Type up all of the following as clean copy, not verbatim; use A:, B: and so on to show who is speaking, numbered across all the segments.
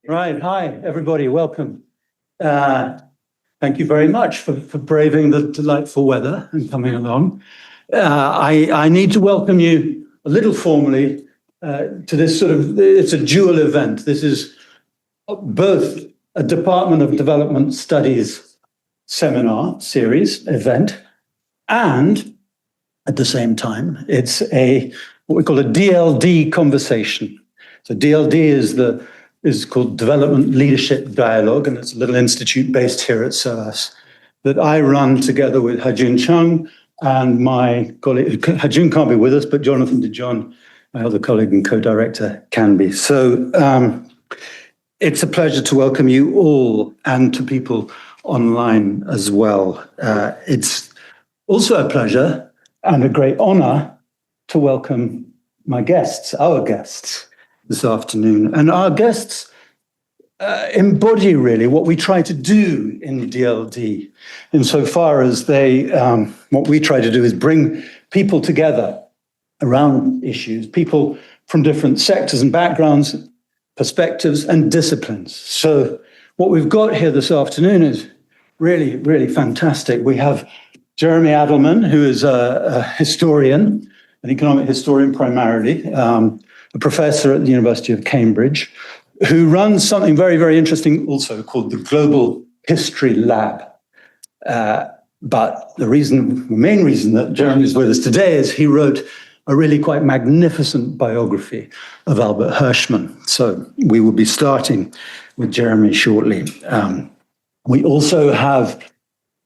A: Right. Hi, everybody. Welcome. Thank you very much for braving the delightful weather and coming along. I need to welcome you a little formally to this it's a dual event. This is both a Department of Development Studies seminar series event, and at the same time, it's what we call a DLD conversation. So DLD is called Development Leadership Dialogue, and it's a little institute based here at SOAS that I run together with Hajun Chung and my colleague. Hajun can't be with us, but Jonathan DeJohn, my other colleague and co-director, can be. So it's a pleasure to welcome you all and to people online as well. It's also a pleasure and a great honor to welcome my guests, our guests, this afternoon. And our guests embody really what we try to do in DLD, insofar as what we try to do is bring people together around issues, people from different sectors and backgrounds, perspectives and disciplines. So what we've got here this afternoon is really, really fantastic. We have Jeremy Adelman, who is a historian, an economic historian primarily, a professor at the University of Cambridge, who runs something very, very interesting also called the Global History Lab. But the main reason that Jeremy is with us today is he wrote a really quite magnificent biography of Albert Hirschman. So we will be starting with Jeremy shortly. We also have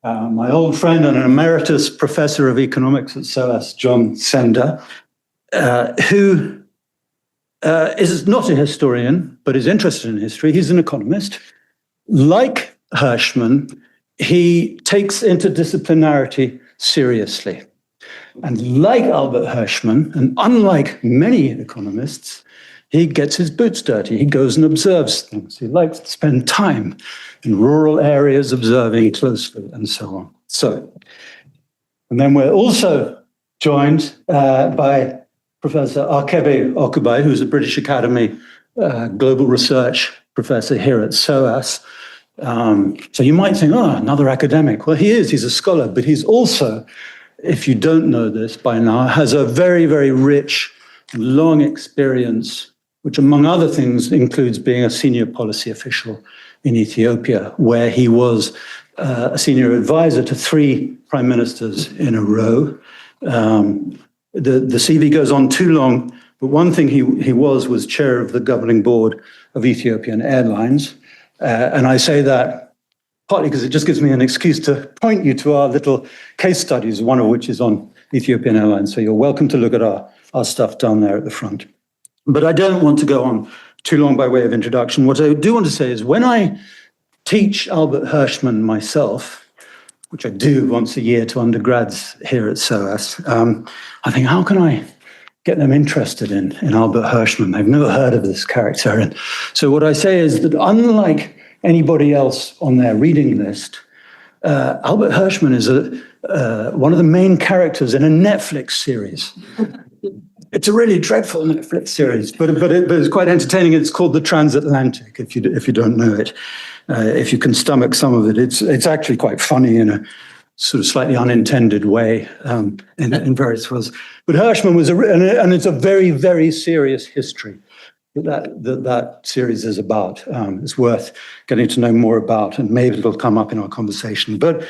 A: my old friend and an emeritus professor of economics at SOAS, John Sender, who is not a historian, but is interested in history. He's an economist. Like Hirschman, he takes interdisciplinarity seriously. And like Albert Hirschman, and unlike many economists, he gets his boots dirty. He goes and observes things. He likes to spend time in rural areas observing closely and so on. And then we're also joined by Professor Akebe Okubai, who's a British Academy Global Research Professor here at SOAS. So you might think, another academic. Well, he is. He's a scholar, but he's also, if you don't know this by now, has a very, very rich, long experience, which among other things includes being a senior policy official in Ethiopia, where he was a senior advisor to 3 prime ministers in a row. The CV goes on too long, but one thing he was chair of the governing board of Ethiopian Airlines. And I say that partly because it just gives me an excuse to point you to our little case studies, one of which is on Ethiopian Airlines. So you're welcome to look at our stuff down there at the front. But I don't want to go on too long by way of introduction. What I do want to say is when I teach Albert Hirschman myself, which I do once a year to undergrads here at SOAS, I think, how can I get them interested in Albert Hirschman? They've never heard of this character. And so what I say is that unlike anybody else on their reading list, Albert Hirschman is one of the main characters in a Netflix series. It's a really dreadful Netflix series, but it's quite entertaining. It's called The Transatlantic, if you don't know it. If you can stomach some of it, it's actually quite funny in a sort of slightly unintended way in various ways. But Hirschman was, and it's a very, very serious history that series is about. It's worth getting to know more about, and maybe it'll come up in our conversation. But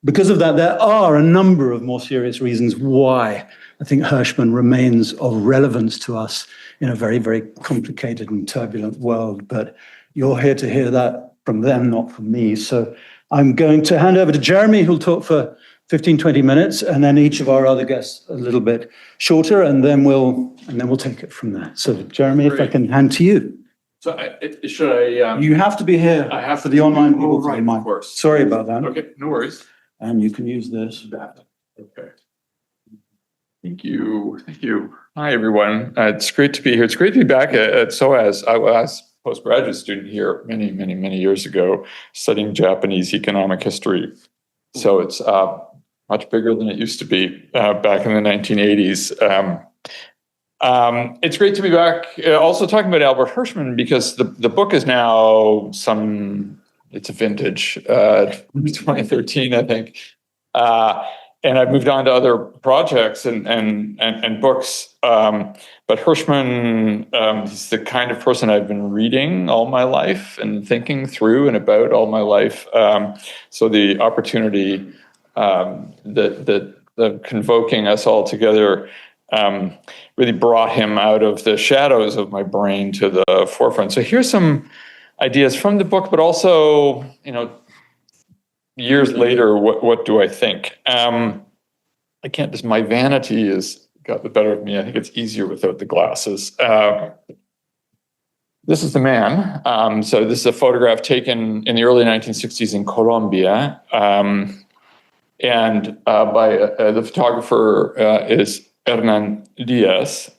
A: because of that, there are a number of more serious reasons why I think Hirschman remains of relevance to us in a very, very complicated and turbulent world. But you're here to hear that from them, not from me. So I'm going to hand over to Jeremy, who'll talk for 15, 20 minutes, and then each of our other guests a little bit shorter, and then we'll take it from there. So Jeremy, Great. If I can hand to you.
B: So should I?
A: You have to be here.
B: I have
A: for the online people.
B: Right, of course.
A: Sorry about that.
B: Okay, no worries.
A: And you can use this.
B: Okay. Thank you. Hi, everyone. It's great to be here. It's great to be back at SOAS. I was a postgraduate student here many years ago, studying Japanese economic history. So it's much bigger than it used to be back in the 1980s. It's great to be back also talking about Albert Hirschman, because the book is now it's a vintage, 2013, I think. And I've moved on to other projects and books. But Hirschman, he's the kind of person I've been reading all my life and thinking through and about all my life. So the opportunity that convoking us all together really brought him out of the shadows of my brain to the forefront. So here's some ideas from the book, but also, years later, what do I think? I can't just, my vanity has got the better of me. I think it's easier without the glasses. This is the man. So this is a photograph taken in the early 1960s in Colombia. And by the photographer is Hernan Diaz.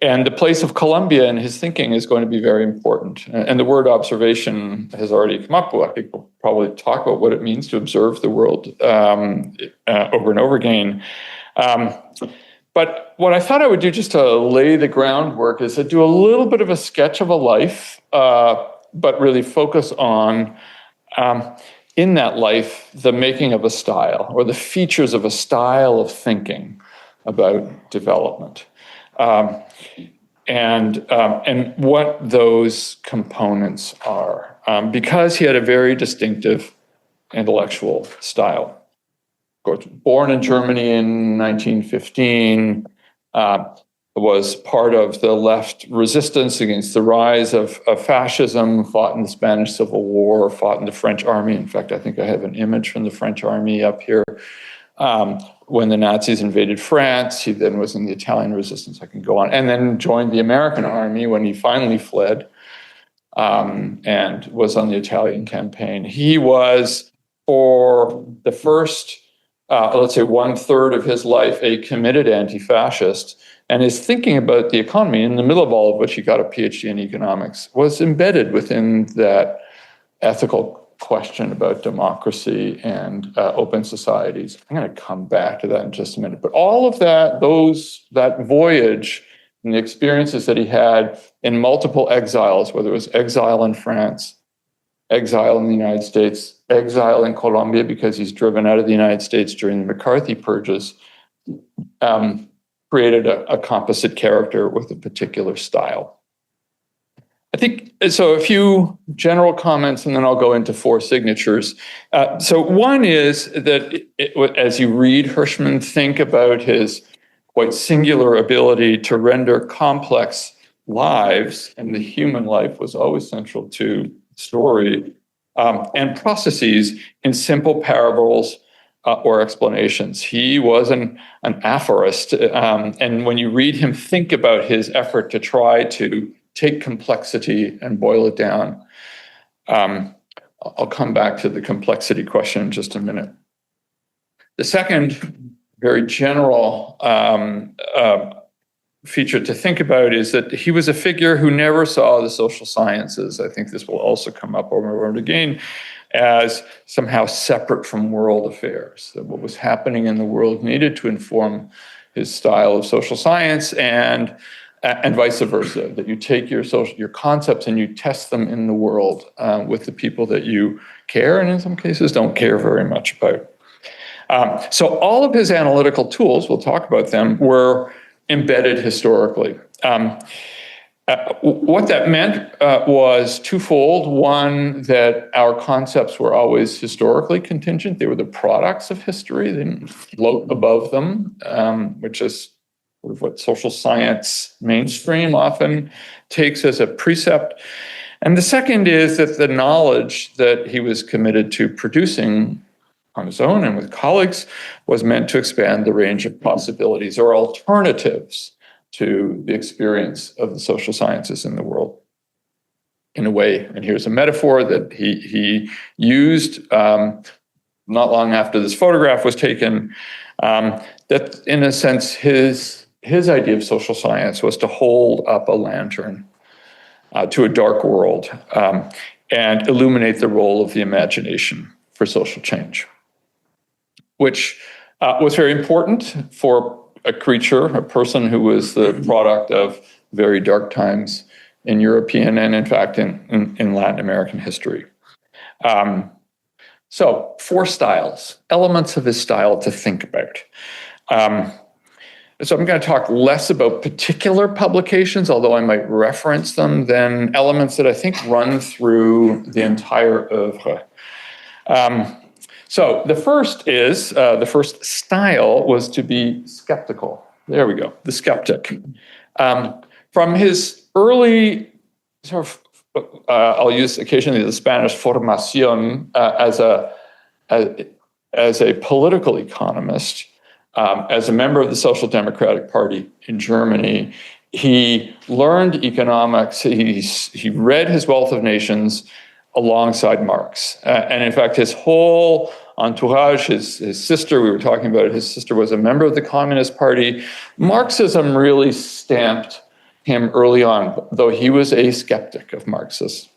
B: And the place of Colombia in his thinking is going to be very important. And the word observation has already come up. I think we'll probably talk about what it means to observe the world over and over again. But what I thought I would do just to lay the groundwork is to do a little bit of a sketch of a life, but really focus on, in that life, the making of a style or the features of a style of thinking about development. And what those components are, because he had a very distinctive intellectual style. Of course, born in Germany in 1915, was part of the left resistance against the rise of fascism, fought in the Spanish Civil War, fought in the French army. In fact, I think I have an image from the French army up here. When the Nazis invaded France, he then was in the Italian resistance. I can go on. And then joined the American army when he finally fled and was on the Italian campaign. He was, for the first, let's say, 1/3 of his life, a committed anti-fascist. And his thinking about the economy, in the middle of all of which he got a PhD in economics, was embedded within that ethical question about democracy and open societies. I'm going to come back to that in just a minute. But all of that, that voyage and the experiences that he had in multiple exiles, whether it was exile in France, exile in the United States, exile in Colombia because he's driven out of the United States during the McCarthy purges, created a composite character with a particular style. I think, so a few general comments, and then I'll go into 4 signatures. So one is that as you read Hirschman, think about his quite singular ability to render complex lives, and the human life was always central to story, and processes in simple parables or explanations. He was an aphorist, and when you read him, think about his effort to try to take complexity and boil it down. I'll come back to the complexity question in just a minute. The second very general feature to think about is that he was a figure who never saw the social sciences. I think this will also come up over and over again, as somehow separate from world affairs. That what was happening in the world needed to inform his style of social science, and vice versa, that you take your concepts and you test them in the world with the people that you care, and in some cases don't care very much about. So all of his analytical tools, we'll talk about them, were embedded historically. What that meant was twofold. One, that our concepts were always historically contingent. They were the products of history. They didn't float above them, which is what social science mainstream often takes as a precept. And the second is that the knowledge that he was committed to producing on his own and with colleagues was meant to expand the range of possibilities or alternatives to the experience of the social sciences in the world. In a way, and here's a metaphor that he used not long after this photograph was taken, that in a sense his idea of social science was to hold up a lantern to a dark world and illuminate the role of the imagination for social change, which was very important for a creature, a person who was the product of very dark times in European and, in fact, in Latin American history. So 4 styles, elements of his style to think about. So I'm going to talk less about particular publications, although I might reference them, than elements that I think run through the entire oeuvre. So the first style was to be skeptical. There we go, the skeptic. From his early sort of, I'll use occasionally the Spanish formación as a political economist, as a member of the Social Democratic Party in Germany. He learned economics. He read his Wealth of Nations alongside Marx. And in fact, his whole entourage, his sister, we were talking about it, his sister was a member of the Communist Party. Marxism really stamped him early on, though he was a skeptic of Marxism,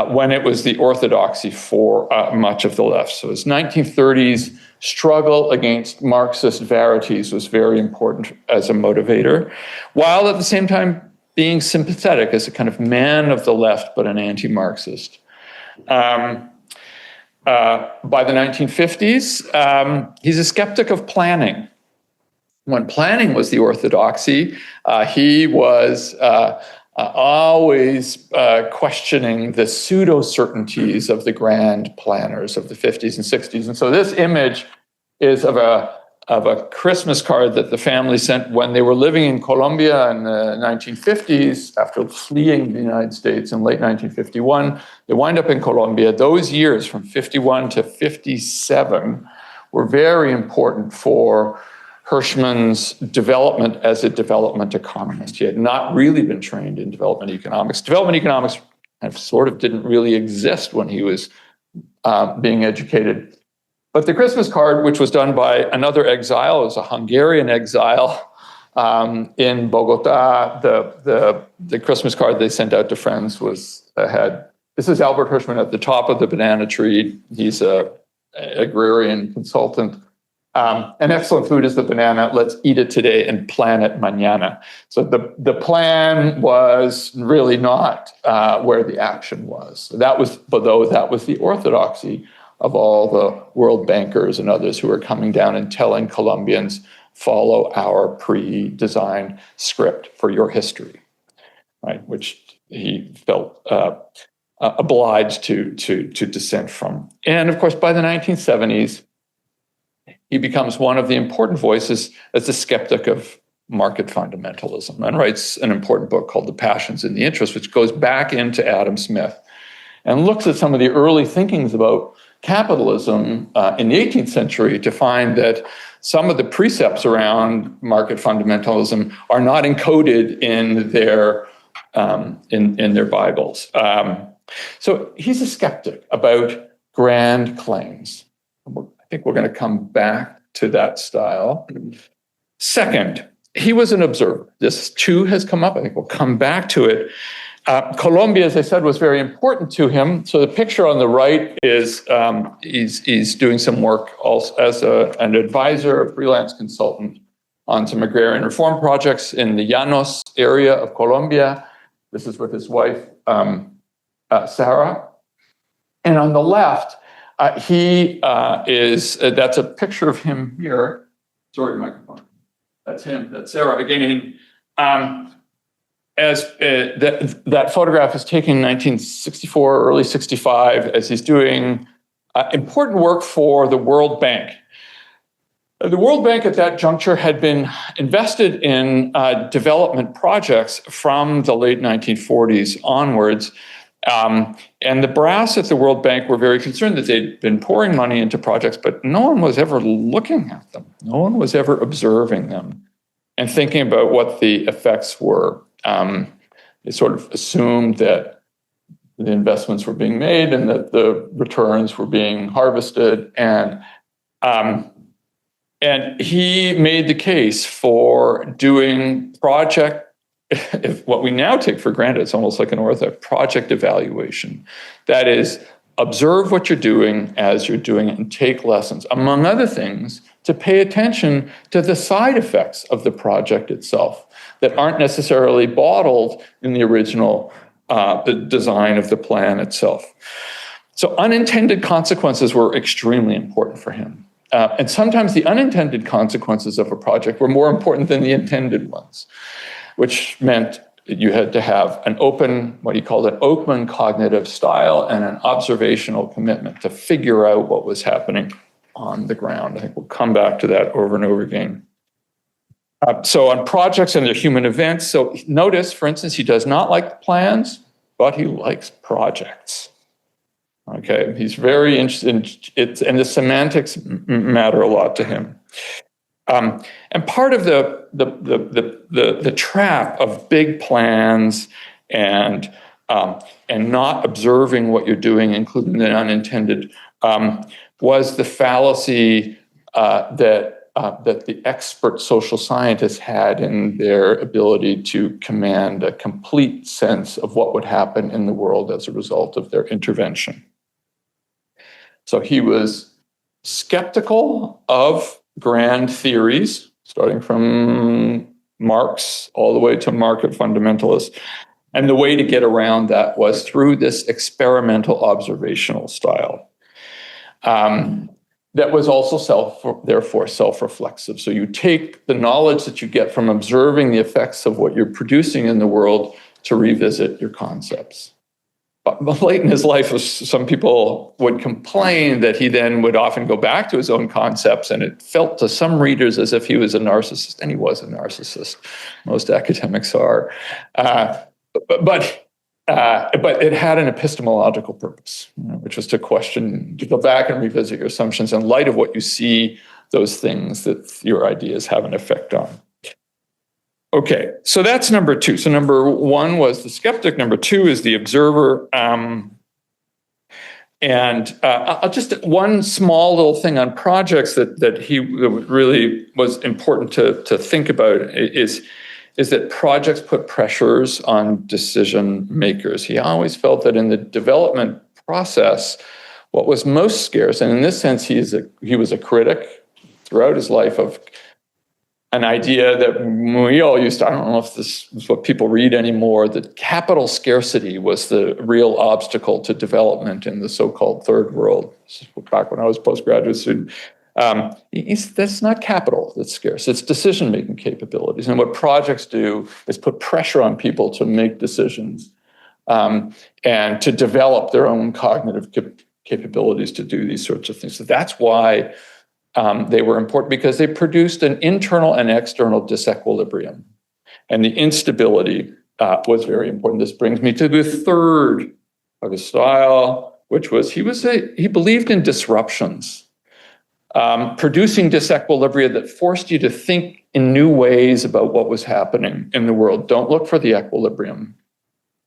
B: when it was the orthodoxy for much of the left. So his 1930s struggle against Marxist verities was very important as a motivator, while at the same time being sympathetic as a kind of man of the left, but an anti-Marxist. By the 1950s, he's a skeptic of planning. When planning was the orthodoxy, he was always questioning the pseudo-certainties of the grand planners of the 50s and 60s. And so this image is of a Christmas card that the family sent when they were living in Colombia in the 1950s, after fleeing the United States in late 1951. They wind up in Colombia. Those years from 51 to 57 were very important for Hirschman's development as a development economist. He had not really been trained in development economics. Development economics sort of didn't really exist when he was being educated. But the Christmas card, which was done by another exile, it was a Hungarian exile in Bogota, the Christmas card they sent out to friends this is Albert Hirschman at the top of the banana tree. He's an agrarian consultant. And excellent food is the banana. Let's eat it today and plan it mañana. So the plan was really not where the action was. That was the orthodoxy of all the world bankers and others who were coming down and telling Colombians, follow our pre-designed script for your history, right? Which he felt obliged to dissent from. And of course, by the 1970s, he becomes one of the important voices as a skeptic of market fundamentalism, and writes an important book called The Passions and the Interests, which goes back into Adam Smith and looks at some of the early thinkings about capitalism in the 18th century to find that some of the precepts around market fundamentalism are not encoded in their Bibles. So he's a skeptic about grand claims. I think we're going to come back to that style. Second, he was an observer. This too has come up. I think we'll come back to it. Colombia, as I said, was very important to him. So the picture on the right is he's doing some work also as an advisor, a freelance consultant on some agrarian reform projects in the Llanos area of Colombia. This is with his wife, Sarah. And on the left, that's a picture of him here. Sorry, microphone. That's him, that's Sarah. Again, that photograph is taken in 1964, early 65, as he's doing important work for the World Bank. The World Bank at that juncture had been invested in development projects from the late 1940s onwards. And the brass at the World Bank were very concerned that they'd been pouring money into projects, but no one was ever looking at them. No one was ever observing them and thinking about what the effects were. They sort of assumed that the investments were being made and that the returns were being harvested. And he made the case for doing what we now take for granted, it's almost like an project evaluation. That is, observe what you're doing as you're doing it and take lessons. Among other things, to pay attention to the side effects of the project itself that aren't necessarily bottled in the original the design of the plan itself. So unintended consequences were extremely important for him. And sometimes the unintended consequences of a project were more important than the intended ones, which meant that you had to have an open, what he called an Oakman cognitive style, and an observational commitment to figure out what was happening on the ground. I think we'll come back to that over and over again. So on projects and their human events, so notice, for instance, he does not like the plans, but he likes projects. Okay, he's very interested in it, and the semantics matter a lot to him. And part of the trap of big plans and not observing what you're doing, including the unintended, was the fallacy that the expert social scientists had in their ability to command a complete sense of what would happen in the world as a result of their intervention. So he was skeptical of grand theories, starting from Marx all the way to market fundamentalists. And the way to get around that was through this experimental observational style. That was also therefore self-reflexive. So you take the knowledge that you get from observing the effects of what you're producing in the world to revisit your concepts. But late in his life, some people would complain that he then would often go back to his own concepts, and it felt to some readers as if he was a narcissist, and he was a narcissist. Most academics are. But it had an epistemological purpose, which was to go back and revisit your assumptions in light of what you see, those things that your ideas have an effect on. Okay, so that's number two. So number one was the skeptic. Number two is the observer. I'll just one small little thing on projects that he really was important to think about is that projects put pressures on decision makers. He always felt that in the development process, what was most scarce, and in this sense, he was a critic throughout his life of an idea that we all used to, I don't know if this is what people read anymore, that capital scarcity was the real obstacle to development in the so-called third world. This is back when I was a postgraduate student. That's not capital that's scarce, it's decision-making capabilities. And what projects do is put pressure on people to make decisions and to develop their own cognitive capabilities to do these sorts of things. So that's why they were important, because they produced an internal and external disequilibrium. And the instability was very important. This brings me to the third of his style, which was he believed in disruptions. Producing disequilibria that forced you to think in new ways about what was happening in the world. Don't look for the equilibrium.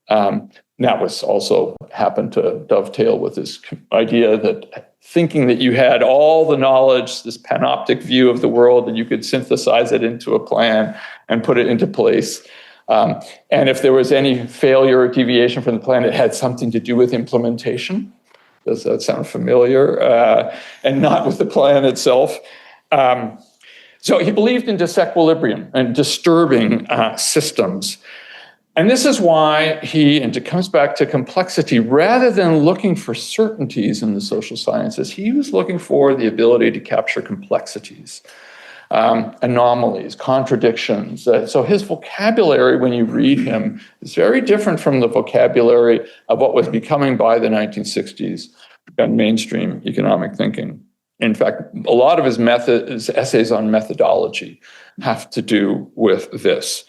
B: That was also happened to dovetail with this idea that thinking that you had all the knowledge, this panoptic view of the world, and you could synthesize it into a plan and put it into place. And if there was any failure or deviation from the plan, it had something to do with implementation. Does that sound familiar? And not with the plan itself. So he believed in disequilibrium and disturbing systems. And this is why and it comes back to complexity, rather than looking for certainties in the social sciences, he was looking for the ability to capture complexities, anomalies, contradictions. So his vocabulary, when you read him, is very different from the vocabulary of what was becoming by the 1960s and mainstream economic thinking. In fact, a lot of his essays on methodology have to do with this.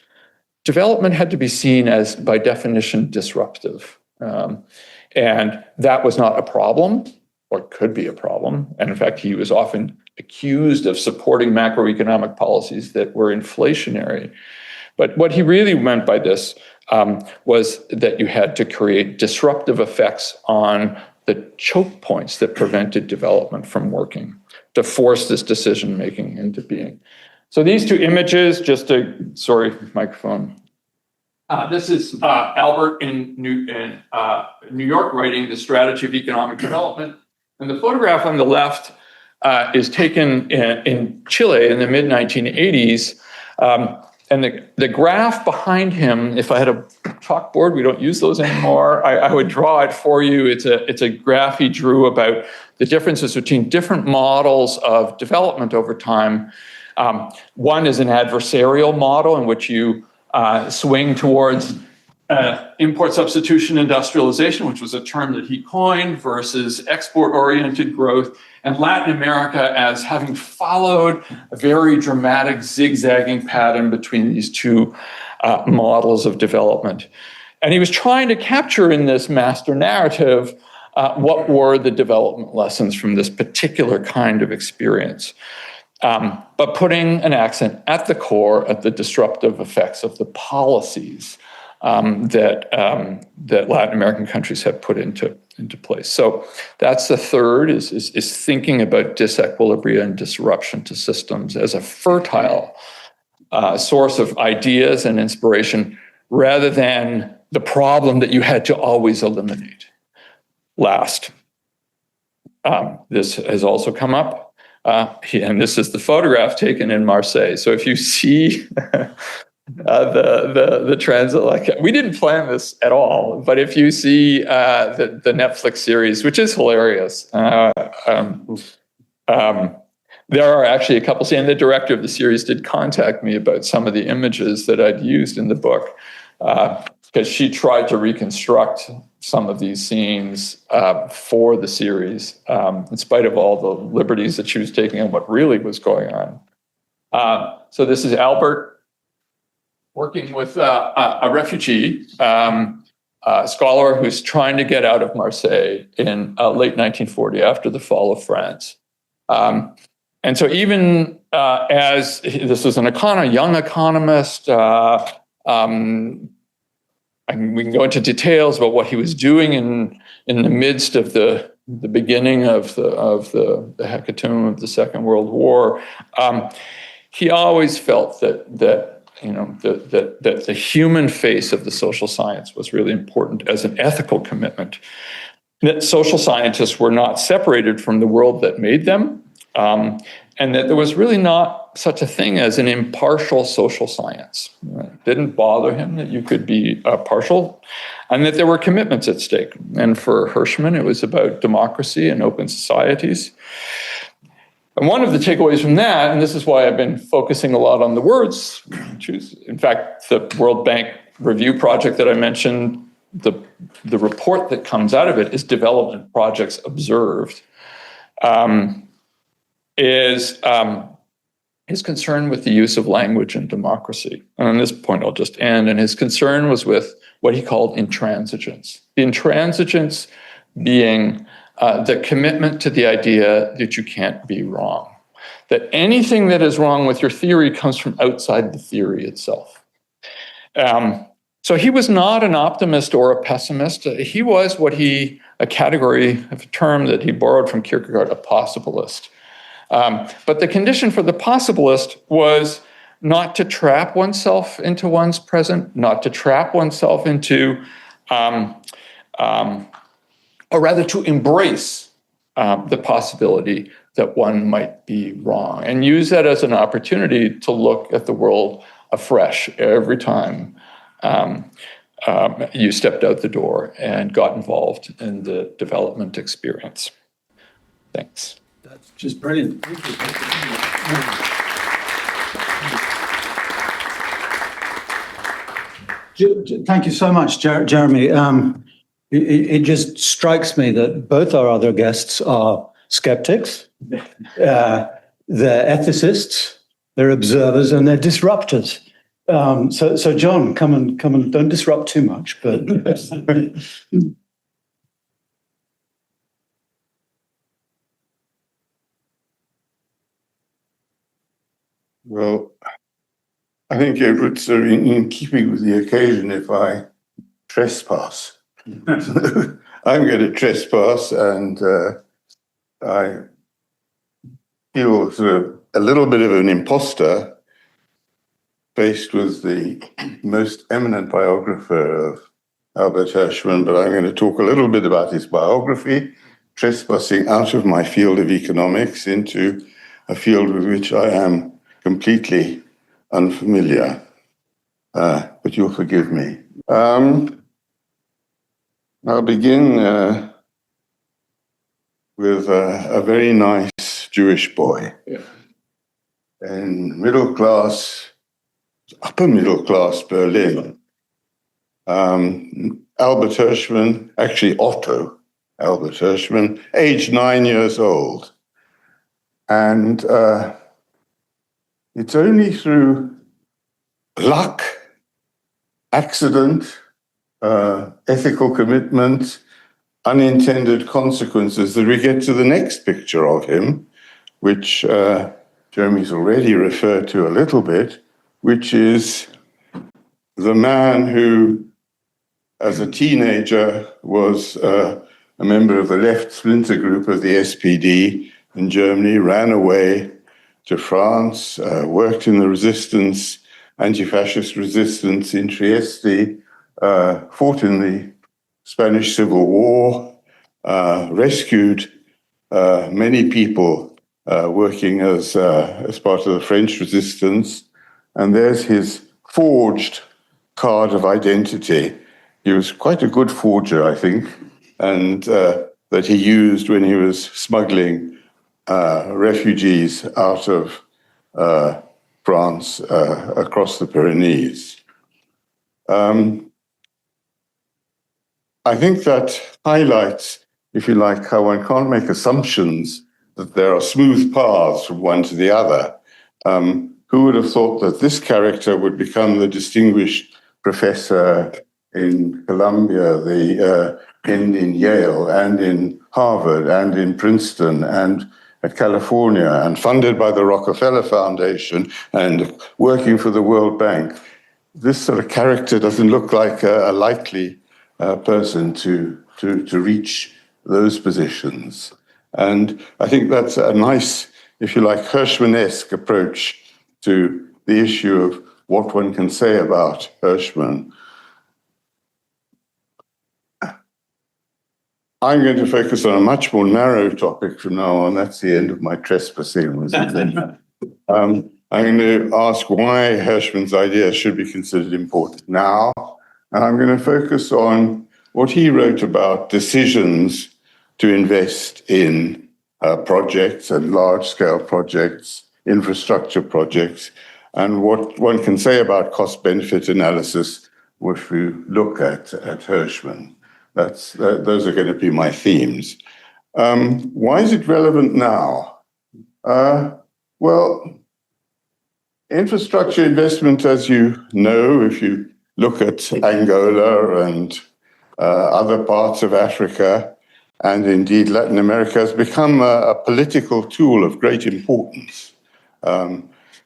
B: Development had to be seen as, by definition, disruptive. And that was not a problem, or could be a problem. And in fact, he was often accused of supporting macroeconomic policies that were inflationary. But what he really meant by this was that you had to create disruptive effects on the choke points that prevented development from working, to force this decision-making into being. So these two images, microphone. This is Albert in New York writing The Strategy of Economic Development. And the photograph on the left is taken in Chile in the mid-1980s. And the graph behind him, if I had a chalkboard, we don't use those anymore, I would draw it for you. It's a graph he drew about the differences between different models of development over time. One is an adversarial model in which you swing towards import substitution industrialization, which was a term that he coined, versus export-oriented growth, and Latin America as having followed a very dramatic zigzagging pattern between these two models of development. And he was trying to capture in this master narrative what were the development lessons from this particular kind of experience. But putting an accent at the core at the disruptive effects of the policies that Latin American countries have put into place. So that's the third, is thinking about disequilibria and disruption to systems as a fertile source of ideas and inspiration, rather than the problem that you had to always eliminate. Last, this has also come up. And this is the photograph taken in Marseille. So if you see the transit, like, we didn't plan this at all, but if you see the Netflix series, which is hilarious, there are actually a couple scenes, and the director of the series did contact me about some of the images that I'd used in the book, because she tried to reconstruct some of these scenes for the series, in spite of all the liberties that she was taking and what really was going on. So this is Albert working with a refugee scholar who's trying to get out of Marseille in late 1940 after the fall of France. And so even as this was a young economist, and we can go into details about what he was doing in the midst of the beginning of the hecatomb of the Second World War. He always felt that the human face of the social science was really important as an ethical commitment. That social scientists were not separated from the world that made them, and that there was really not such a thing as an impartial social science. It didn't bother him that you could be partial, and that there were commitments at stake. And for Hirschman, it was about democracy and open societies. And one of the takeaways from that, and this is why I've been focusing a lot on the words, in fact, the World Bank review project that I mentioned, the report that comes out of it is Development Projects Observed, is his concern with the use of language in democracy. And on this point, I'll just end. And his concern was with what he called intransigence. The intransigence being the commitment to the idea that you can't be wrong, that anything that is wrong with your theory comes from outside the theory itself. So he was not an optimist or a pessimist. He was a category of a term that he borrowed from Kierkegaard, a possibilist. But the condition for the possibilist was not to trap oneself into one's present, not to trap oneself into, or rather to embrace the possibility that one might be wrong, and use that as an opportunity to look at the world afresh every time you stepped out the door and got involved in the development experience. Thanks.
A: That's just brilliant. Thank you. Thank you so much, Jeremy. It just strikes me that both our other guests are skeptics, they're ethicists, they're observers, and they're disruptors. So John, come and don't disrupt too much, but.
C: Well, I think it would sort of in keeping with the occasion if I trespass. I'm going to trespass, and I feel sort of a little bit of an imposter faced with the most eminent biographer of Albert Hirschman, but I'm going to talk a little bit about his biography, trespassing out of my field of economics into a field with which I am completely unfamiliar. But you'll forgive me. I'll begin with a very nice Jewish boy.
B: Yeah.
C: In upper middle class Berlin. Albert Hirschman, actually Otto Albert Hirschman, aged 9 years old. And it's only through luck, accident, ethical commitment, unintended consequences that we get to the next picture of him, which Jeremy's already referred to a little bit, which is the man who, as a teenager, was a member of the left splinter group of the SPD in Germany, ran away to France, worked in the resistance, anti-fascist resistance in Trieste, fought in the Spanish Civil War, rescued many people working as part of the French resistance. And there's his forged card of identity. He was quite a good forger, I think, and that he used when he was smuggling refugees out of France across the Pyrenees. I think that highlights, if you like, how one can't make assumptions that there are smooth paths from one to the other. Who would have thought that this character would become the distinguished professor in Columbia, in Yale, and in Harvard, and in Princeton, and at California, and funded by the Rockefeller Foundation, and working for the World Bank? This sort of character doesn't look like a likely person to reach those positions. And I think that's a nice, if you like, Hirschman-esque approach to the issue of what one can say about Hirschman. I'm going to focus on a much more narrow topic from now on. That's the end of my trespassing. I'm going to ask why Hirschman's ideas should be considered important now. And I'm going to focus on what he wrote about decisions to invest in projects and large-scale projects, infrastructure projects, and what one can say about cost-benefit analysis if you look at Hirschman. Those are going to be my themes. Why is it relevant now? Well, infrastructure investment, as you know, if you look at Angola and other parts of Africa, and indeed Latin America, has become a political tool of great importance.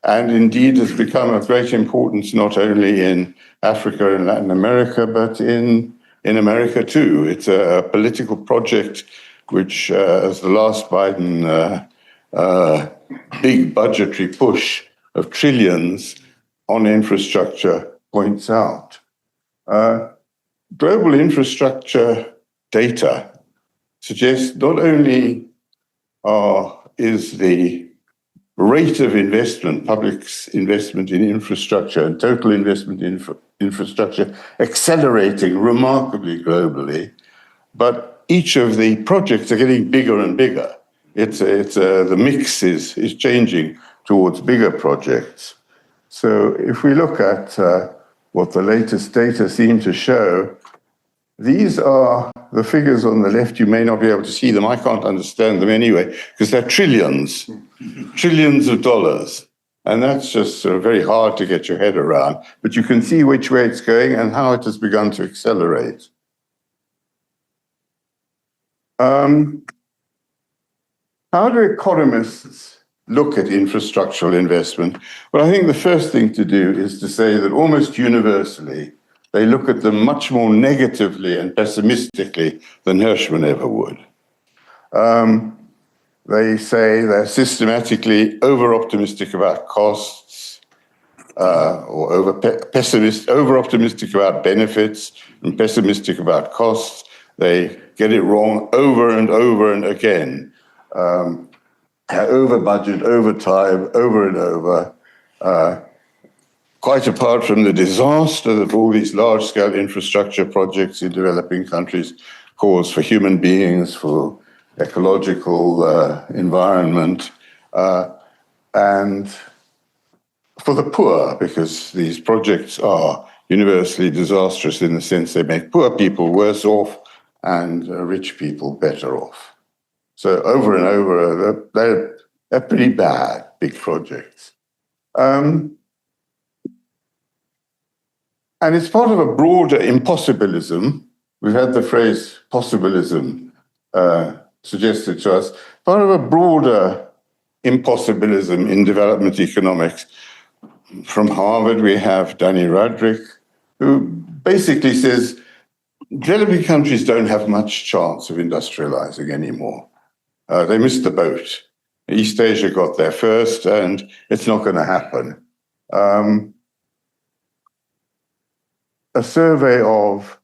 C: And indeed has become of great importance not only in Africa and Latin America, but in America too. It's a political project which, as the last Biden big budgetary push of trillions on infrastructure points out. Global infrastructure data suggests not only is the rate of investment, public's investment in infrastructure and total investment in infrastructure accelerating remarkably globally, but each of the projects are getting bigger and bigger. The mix is changing towards bigger projects. So if we look at what the latest data seem to show, these are the figures on the left. You may not be able to see them. I can't understand them anyway, because they're trillions of dollars. And that's just sort of very hard to get your head around. But you can see which way it's going and how it has begun to accelerate. How do economists look at infrastructural investment? Well, I think the first thing to do is to say that almost universally, they look at them much more negatively and pessimistically than Hirschman ever would. They say they're systematically over-optimistic about costs. or over-optimistic about benefits and pessimistic about costs. They get it wrong over and over and again. Over budget, over time, over and over. Quite apart from the disaster that all these large-scale infrastructure projects in developing countries cause for human beings, for ecological environment, and for the poor, because these projects are universally disastrous in the sense they make poor people worse off and rich people better off. So over and over, they're pretty bad, big projects. And it's part of a broader impossibilism. We've had the phrase possibilism suggested to us, part of a broader impossibilism in development economics. From Harvard, we have Danny Roderick, who basically says developing countries don't have much chance of industrializing anymore. They missed the boat. East Asia got there first, and it's not going to happen. A survey of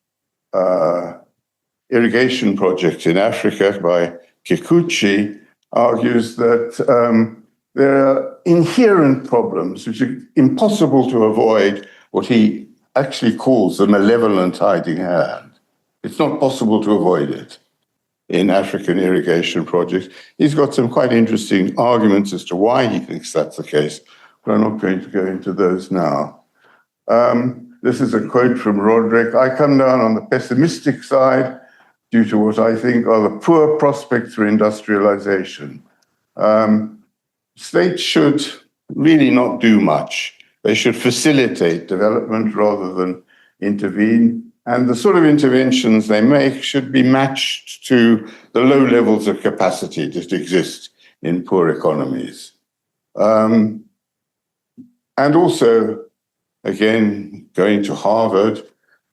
C: irrigation projects in Africa by Kikuchi argues that there are inherent problems which are impossible to avoid, what he actually calls the malevolent hiding hand. It's not possible to avoid it in African irrigation projects. He's got some quite interesting arguments as to why he thinks that's the case, but I'm not going to go into those now. This is a quote from Roderick. I come down on the pessimistic side due to what I think are the poor prospects for industrialization. States should really not do much. They should facilitate development rather than intervene. And the sort of interventions they make should be matched to the low levels of capacity that exist in poor economies. And also, again, going to Harvard,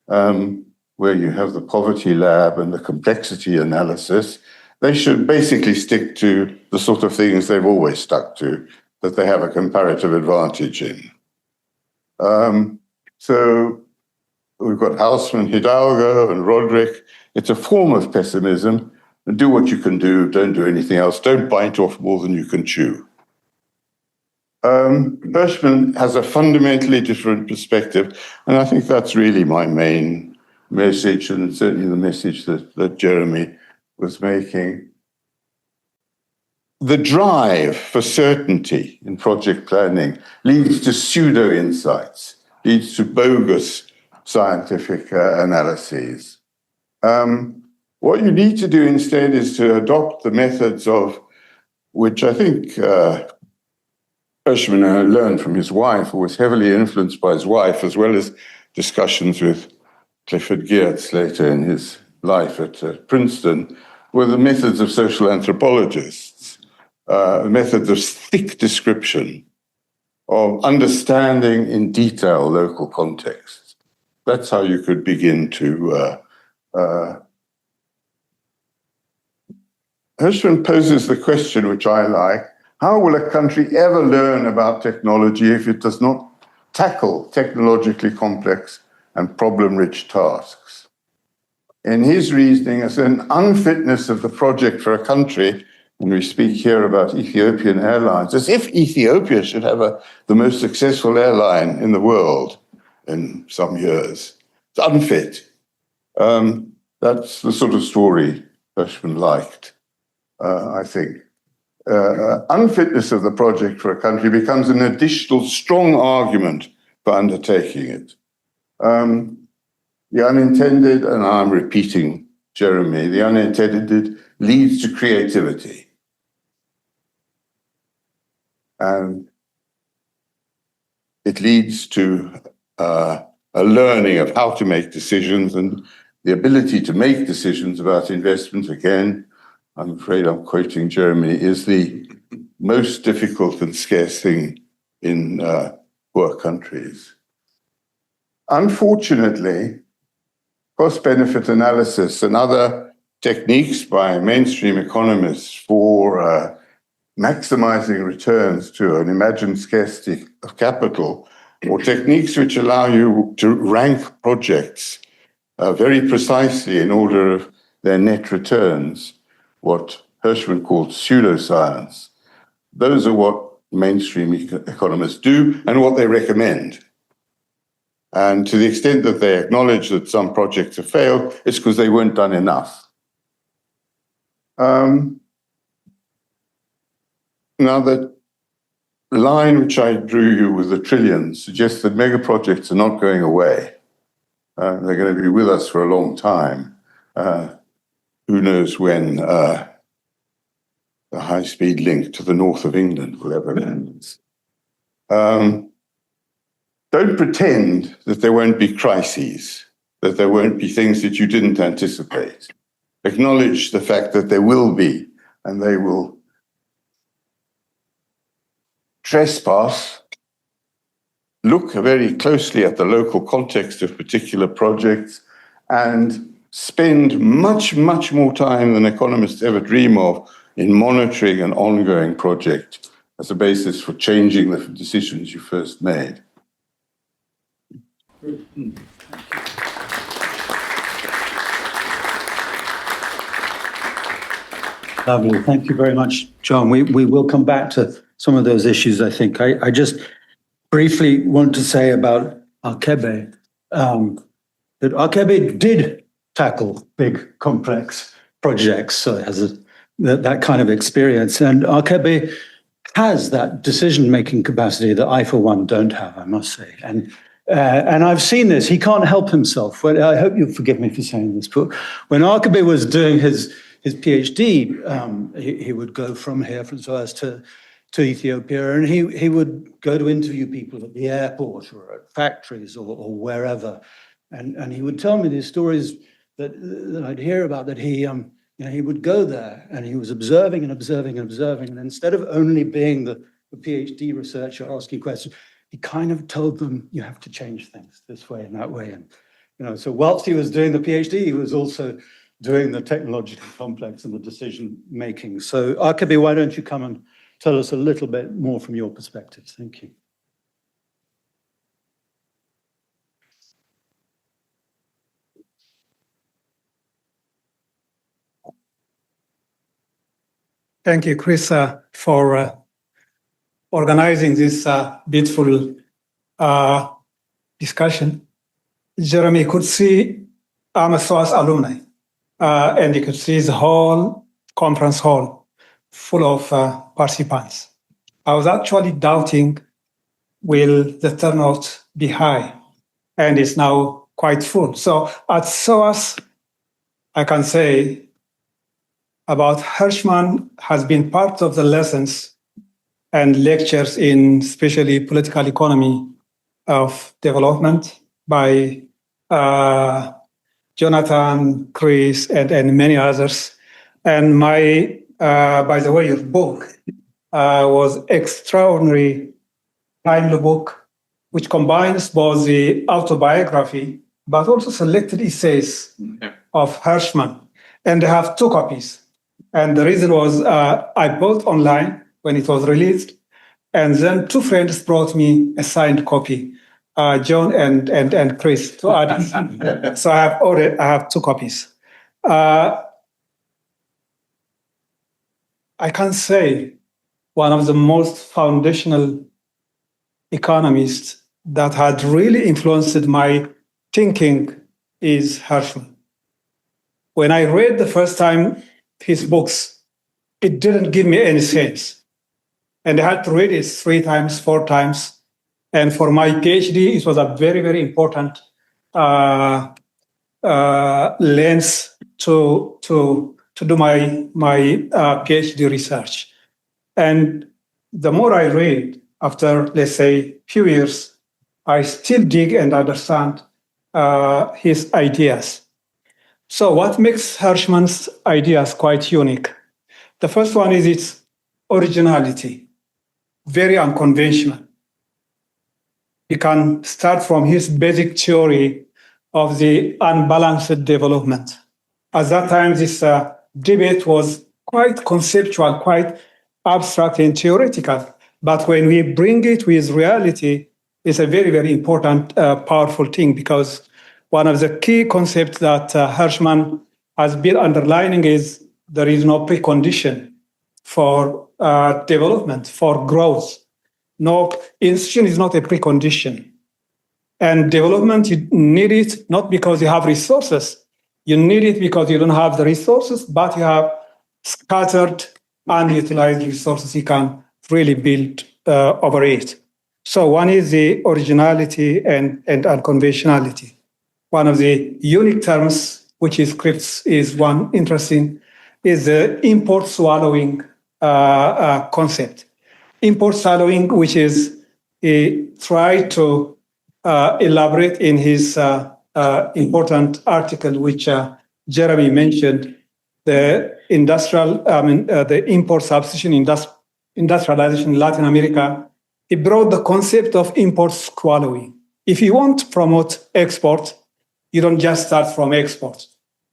C: where you have the poverty lab and the complexity analysis, they should basically stick to the sort of things they've always stuck to, that they have a comparative advantage in. So we've got Hausman, Hidalgo, and Roderick. It's a form of pessimism. Do what you can do, don't do anything else. Don't bite off more than you can chew. Hirschman has a fundamentally different perspective, and I think that's really my main message, and certainly the message that Jeremy was making. The drive for certainty in project planning leads to pseudo-insights, leads to bogus scientific analyses. What you need to do instead is to adopt the methods of, which I think Hirschman learned from his wife, who was heavily influenced by his wife, as well as discussions with Clifford Geertz later in his life at Princeton, were the methods of social anthropologists, methods of thick description, of understanding in detail local contexts. That's how you could begin to... Hirschman poses the question, which I like: how will a country ever learn about technology if it does not tackle technologically complex and problem-rich tasks? In his reasoning, as an unfitness of the project for a country, and we speak here about Ethiopian Airlines, as if Ethiopia should have the most successful airline in the world in some years. It's unfit. That's the sort of story Hirschman liked, I think. Unfitness of the project for a country becomes an additional strong argument for undertaking it. The unintended, and I'm repeating Jeremy, the unintended leads to creativity. And it leads to a learning of how to make decisions, and the ability to make decisions about investment, again, I'm afraid I'm quoting Jeremy, is the most difficult and scarce thing in poor countries. Unfortunately, cost-benefit analysis and other techniques by mainstream economists for maximizing returns to an imagined scarcity of capital or techniques which allow you to rank projects very precisely in order of their net returns, what Hirschman called pseudoscience. Those are what mainstream economists do and what they recommend. And to the extent that they acknowledge that some projects have failed, it's because they weren't done enough. Now, that line which I drew you with the trillions suggests that mega projects are not going away. They're going to be with us for a long time. Who knows when the high-speed link to the north of England will ever end. Don't pretend that there won't be crises, that there won't be things that you didn't anticipate. Acknowledge the fact that there will be, and they will trespass. Look very closely at the local context of particular projects and spend much, much more time than economists ever dream of in monitoring an ongoing project as a basis for changing the decisions you first made.
A: Lovely. Thank you very much, John. We will come back to some of those issues, I think. I just briefly want to say about Achebe, that Achebe did tackle big, complex projects, so it has that kind of experience. And Achebe has that decision-making capacity that I, for one, don't have, I must say. And I've seen this. He can't help himself. I hope you'll forgive me for saying this, but when Achebe was doing his PhD, he would go from here, from SOAS to Ethiopia, and he would go to interview people at the airport or at factories or wherever, and he would tell me these stories that I'd hear about, that he would go there and he was observing and observing and observing, and instead of only being the PhD researcher asking questions, he kind of told them, you have to change things this way and that way. And so whilst he was doing the PhD, he was also doing the technological complex and the decision making. So Achebe, why don't you come and tell us a little bit more from your perspective? Thank you.
D: Thank you, Chris, for organizing this beautiful discussion. Jeremy, could see I'm a SOAS alumni, and you could see the whole conference hall full of participants. I was actually doubting, will the turnout be high? And it's now quite full. So at SOAS, I can say about Hirschman has been part of the lessons and lectures in especially political economy of development by Jonathan, Chris, and many others. And my, by the way, your book was extraordinary, timely book, which combines both the autobiography, but also selected essays of Hirschman. And I have 2 copies. And the reason was I bought online when it was released, and then 2 friends brought me a signed copy, John and Chris, to add. So I have 2 copies. I can say one of the most foundational economists that had really influenced my thinking is Hirschman. When I read the first time his books, it didn't give me any sense. And I had to read it 3 times, 4 times. And for my PhD, it was a very, very important lens to do my PhD research. And the more I read, after, let's say, few years, I still dig and understand his ideas. So what makes Hirschman's ideas quite unique? The first one is its originality, very unconventional. You can start from his basic theory of the unbalanced development. At that time, this debate was quite conceptual, quite abstract and theoretical. But when we bring it with reality, is a very, very important, powerful thing, because one of the key concepts that Hirschman has been underlining is there is no precondition for development, for growth. No, institution is not a precondition. And development, you need it not because you have resources. You need it because you don't have the resources, but you have scattered, unutilized resources you can really build over it. So one is the originality and unconventionality. One of the unique terms, which is one interesting, is the import swallowing concept. Import swallowing, which is he tried to elaborate in his important article, which Jeremy mentioned, the the import substitution industrialization in Latin America. He brought the concept of import swallowing. If you want to promote export, you don't just start from export.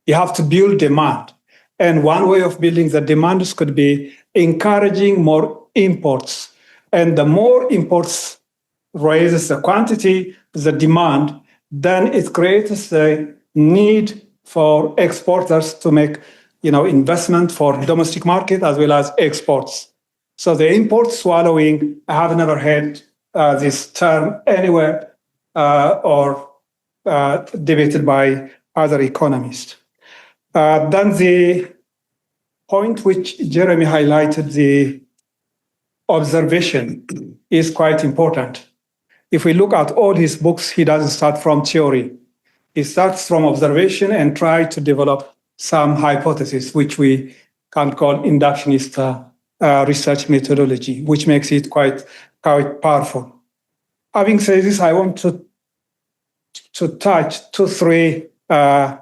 D: You have to build demand. And one way of building the demands could be encouraging more imports. And the more imports raises the quantity, the demand, then it creates the need for exporters to make investment for domestic market as well as exports. So the import swallowing, I have never heard this term anywhere or debated by other economists. Then the point which Jeremy highlighted, the observation, is quite important. If we look at all his books, he doesn't start from theory. He starts from observation and try to develop some hypothesis, which we can call inductionist research methodology, which makes it quite powerful. Having said this, I want to touch 2-3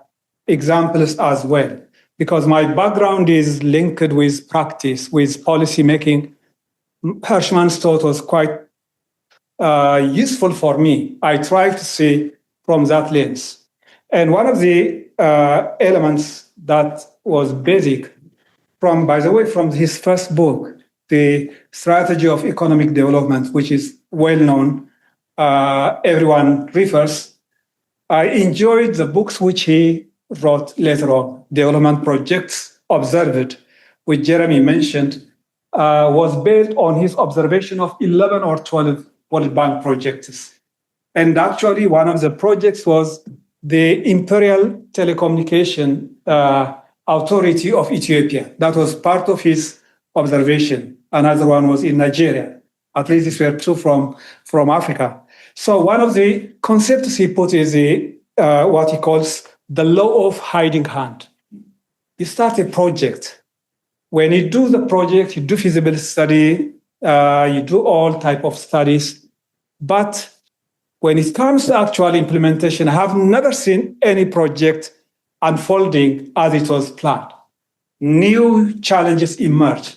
D: examples as well, because my background is linked with practice, with policy making. Hirschman's thought was quite useful for me. I try to see from that lens. And one of the elements that was basic by the way, from his first book, The Strategy of Economic Development, which is well known, everyone refers. I enjoyed the books which he wrote later on, Development Projects Observed, which Jeremy mentioned, was based on his observation of 11 or 12 World Bank projects. And actually, one of the projects was the Imperial Telecommunication Authority of Ethiopia. That was part of his observation. Another one was in Nigeria. At least these were two from Africa. So one of the concepts he put is what he calls the law of hiding hand. You start a project. When you do the project, you do feasibility study, you do all type of studies. But when it comes to actual implementation, I have never seen any project unfolding as it was planned. New challenges emerge,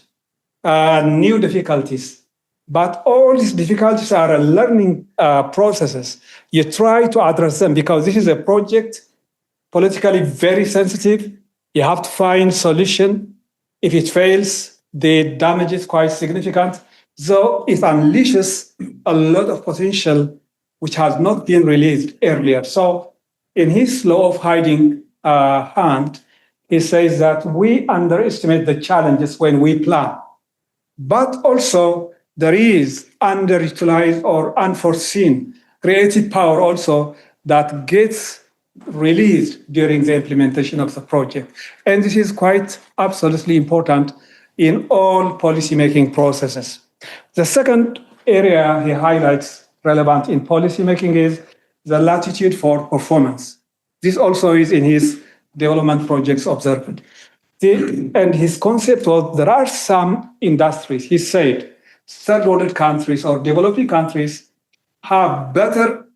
D: new difficulties. But all these difficulties are learning processes. You try to address them because this is a project politically very sensitive. You have to find solution. If it fails, the damage is quite significant. So it unleashes a lot of potential which has not been released earlier. So in his law of hiding hand, he says that we underestimate the challenges when we plan. But also there is underutilized or unforeseen creative power also that gets released during the implementation of the project. And this is quite absolutely important in all policymaking processes. The second area he highlights relevant in policymaking is the latitude for performance. This also is in his development projects observed. And his concept was there are some industries, he said, third world countries or developing countries have better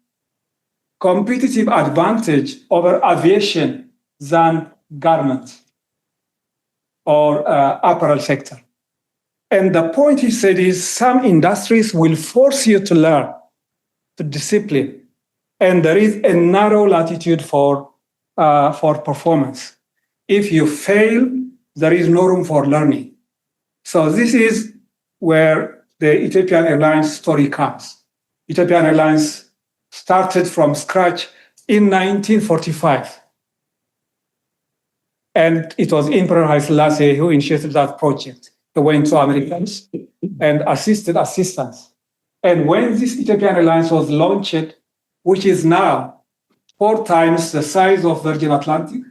D: competitive advantage over aviation than garments or apparel sector. And the point he said is some industries will force you to learn, to discipline. And there is a narrow latitude for performance. If you fail, there is no room for learning. So this is where the Ethiopian Airlines story comes. Ethiopian Airlines started from scratch in 1945. And it was Emperor Haile Selassie who initiated that project. He went to Americans and assisted assistance. And when this Ethiopian Airlines was launched, which is now 4 times the size of Virgin Atlantic,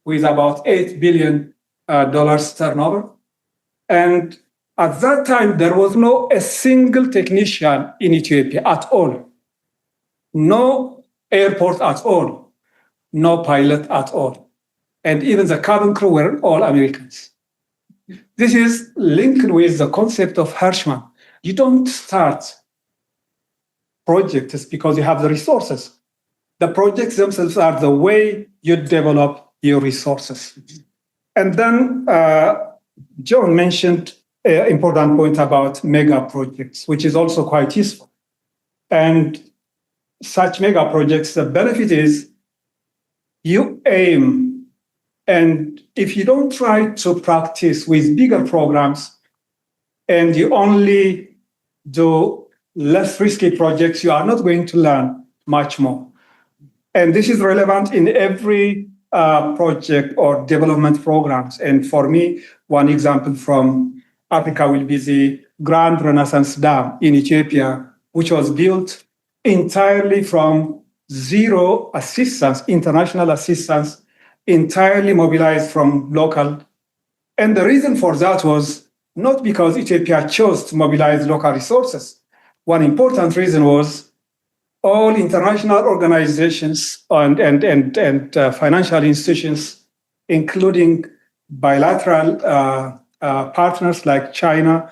D: with about $8 billion turnover. And at that time, there was no a single technician in Ethiopia at all. No airport at all. No pilot at all. And even the cabin crew were all Americans. This is linked with the concept of Hirschman. You don't start projects because you have the resources. The projects themselves are the way you develop your resources. And then John mentioned an important point about mega projects, which is also quite useful. And such mega projects, the benefit is you aim, and if you don't try to practice with bigger programs and you only do less risky projects, you are not going to learn much more. And this is relevant in every project or development programs. And for me, one example from Africa will be the Grand Renaissance Dam in Ethiopia, which was built entirely from zero assistance, international assistance, entirely mobilized from local. And the reason for that was not because Ethiopia chose to mobilize local resources. One important reason was all international organizations and financial institutions, including bilateral partners like China,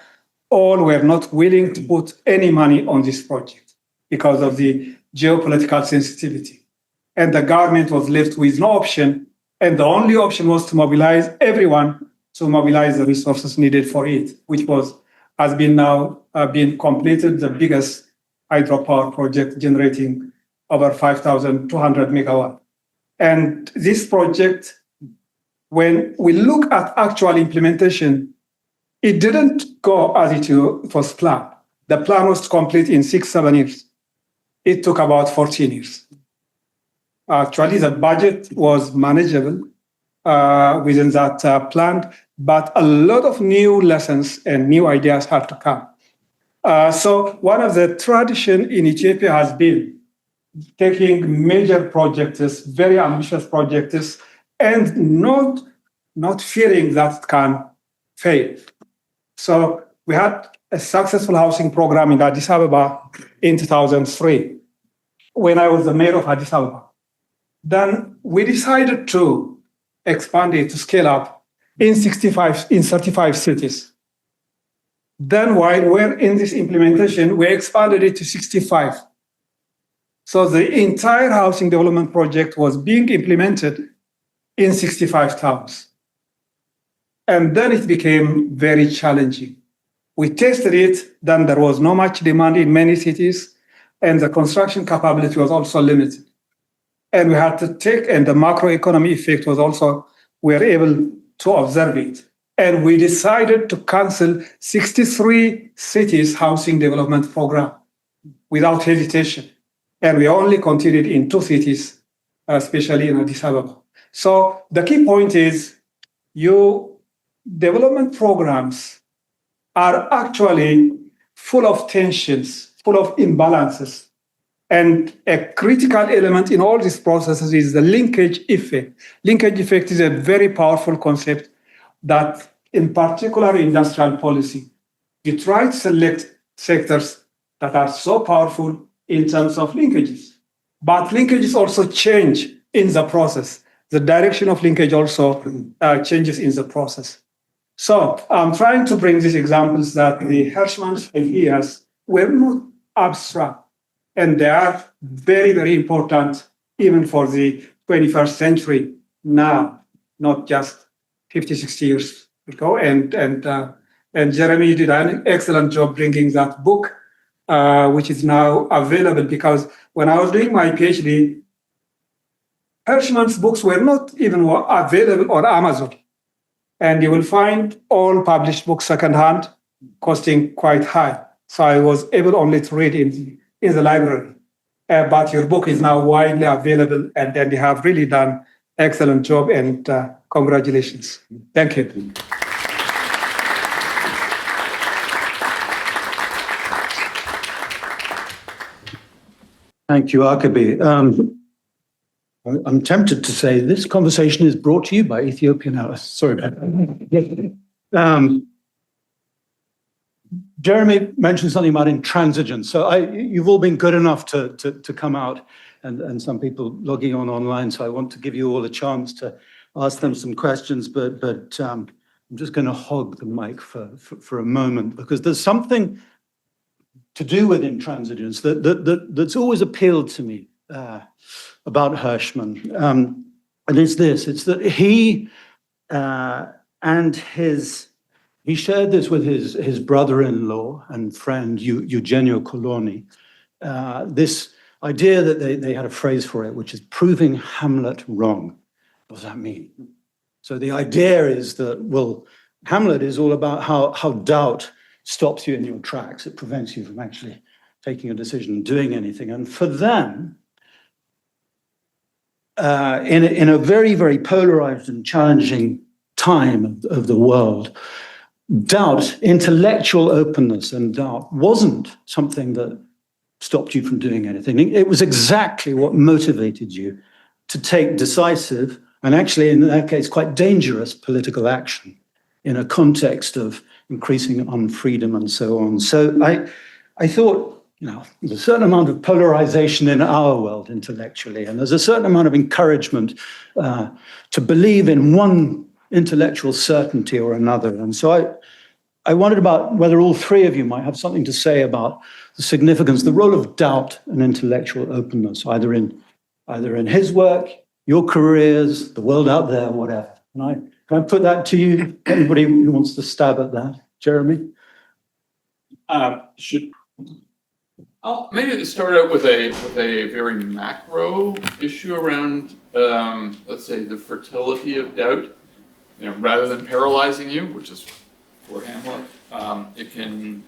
D: all were not willing to put any money on this project because of the geopolitical sensitivity. And the government was left with no option. And the only option was to mobilize everyone to mobilize the resources needed for it, which has been now been completed, the biggest hydropower project generating over 5,200 megawatt. And this project, when we look at actual implementation, it didn't go as it was planned. The plan was to complete in 6-7 years. It took about 14 years. Actually, the budget was manageable within that plan, but a lot of new lessons and new ideas had to come. So one of the tradition in Ethiopia has been taking major projects, very ambitious projects, and not fearing that it can fail. So we had a successful housing program in Addis Ababa in 2003, when I was the mayor of Addis Ababa. Then we decided to expand it, to scale up in 35 cities. Then while we're in this implementation, we expanded it to 65. So the entire housing development project was being implemented in 65 towns. And then it became very challenging. We tested it, then there was not much demand in many cities, and the construction capability was also limited. And we had to and the macroeconomic effect was also, we were able to observe it. And we decided to cancel 63 cities housing development program without hesitation. And we only continued in 2 cities, especially in Addis Ababa. So the key point is your development programs are actually full of tensions, full of imbalances. And a critical element in all these processes is the linkage effect. Linkage effect is a very powerful concept that, in particular, industrial policy, you try to select sectors that are so powerful in terms of linkages. But linkages also change in the process. The direction of linkage also changes in the process. So I'm trying to bring these examples that the Hirschman's ideas were not abstract, and they are very, very important even for the 21st century now, not just 50, 60 years ago. And Jeremy did an excellent job bringing that book, which is now available, because when I was doing my PhD, Hirschman's books were not even available on Amazon. And you will find all published books secondhand costing quite high. So I was able only to read in in the library, but your book is now widely available, and then you have really done excellent job, and congratulations. Thank you.
A: Thank you, Akabi. I'm tempted to say this conversation is brought to you by Ethiopian Airlines. Sorry about that. Jeremy mentioned something about intransigence. So you've all been good enough to come out, and some people logging on online. So I want to give you all a chance to ask them some questions, but I'm just going to hog the mic for a moment, because there's something to do with intransigence that's always appealed to me about Hirschman. And it's this, it's that he shared this with his brother-in-law and friend, Eugenio Coloni, this idea that they had a phrase for it, which is proving Hamlet wrong. What does that mean? So the idea is that, well, Hamlet is all about how doubt stops you in your tracks. It prevents you from actually taking a decision and doing anything. And for them, in a very, very polarized and challenging time of the world, doubt, intellectual openness and doubt wasn't something that stopped you from doing anything. It was exactly what motivated you to take decisive and actually, in that case, quite dangerous political action in a context of increasing unfreedom and so on. So I thought, there's a certain amount of polarization in our world intellectually, and there's a certain amount of encouragement to believe in one intellectual certainty or another. And so I wondered about whether all three of you might have something to say about the significance, the role of doubt and intellectual openness, either in his work, your careers, the world out there, whatever. Can I put that to you? Anybody who wants to stab at that? Jeremy?
B: Maybe start out with a very macro issue around, let's say, the fertility of doubt. Rather than paralyzing you, which is for Hamlet, it can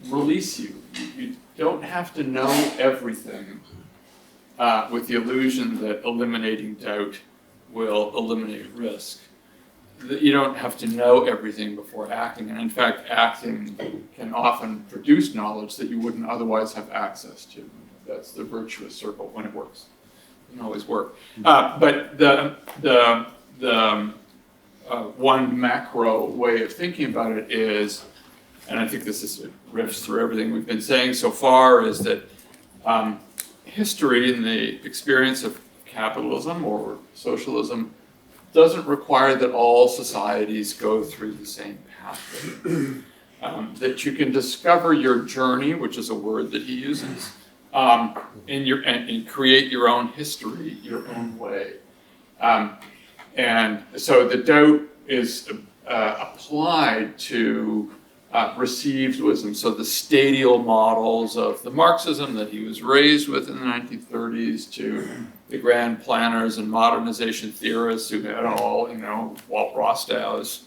B: release you. You don't have to know everything with the illusion that eliminating doubt will eliminate risk. You don't have to know everything before acting, and in fact, acting can often produce knowledge that you wouldn't otherwise have access to. That's the virtuous circle when it works. It doesn't always work. But the one macro way of thinking about it is, and I think this riffs through everything we've been saying so far, is that history and the experience of capitalism or socialism doesn't require that all societies go through the same pathway. That you can discover your journey, which is a word that he uses, and create your own history, your own way. And so the doubt is applied to received wisdom. So the stadial models of the Marxism that he was raised with in the 1930s, to the grand planners and modernization theorists who had all, Walt Rostow's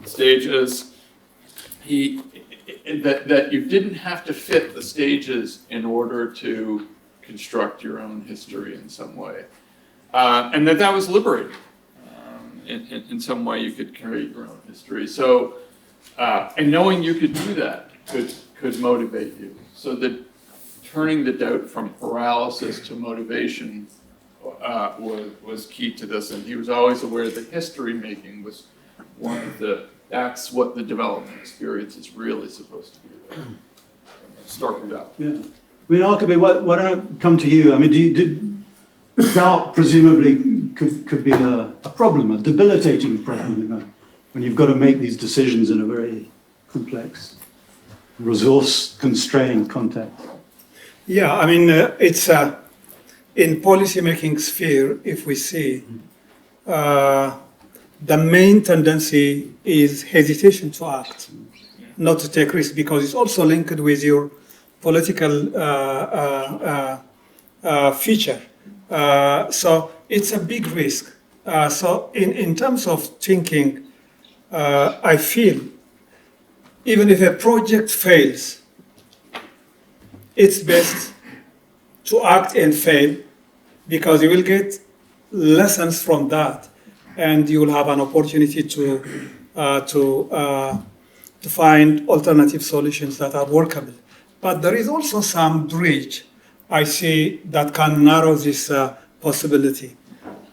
B: stages. That you didn't have to fit the stages in order to construct your own history in some way. And that was liberating. In some way you could create your own history. So, and knowing you could do that could motivate you. So that turning the doubt from paralysis to motivation was key to this. And he was always aware that history making was one of that's what the development experience is really supposed to be. Start with that.
A: Yeah. Akabi, why don't I come to you? Doubt presumably could be a problem, a debilitating problem, when you've got to make these decisions in a very complex, resource-constrained context.
D: Yeah, it's in policy-making sphere, if we see, the main tendency is hesitation to act, not to take risks, because it's also linked with your political feature. So it's a big risk. So in terms of thinking, I feel even if a project fails, it's best to act and fail, because you will get lessons from that, and you will have an opportunity to find alternative solutions that are workable. But there is also some bridge I see that can narrow this possibility.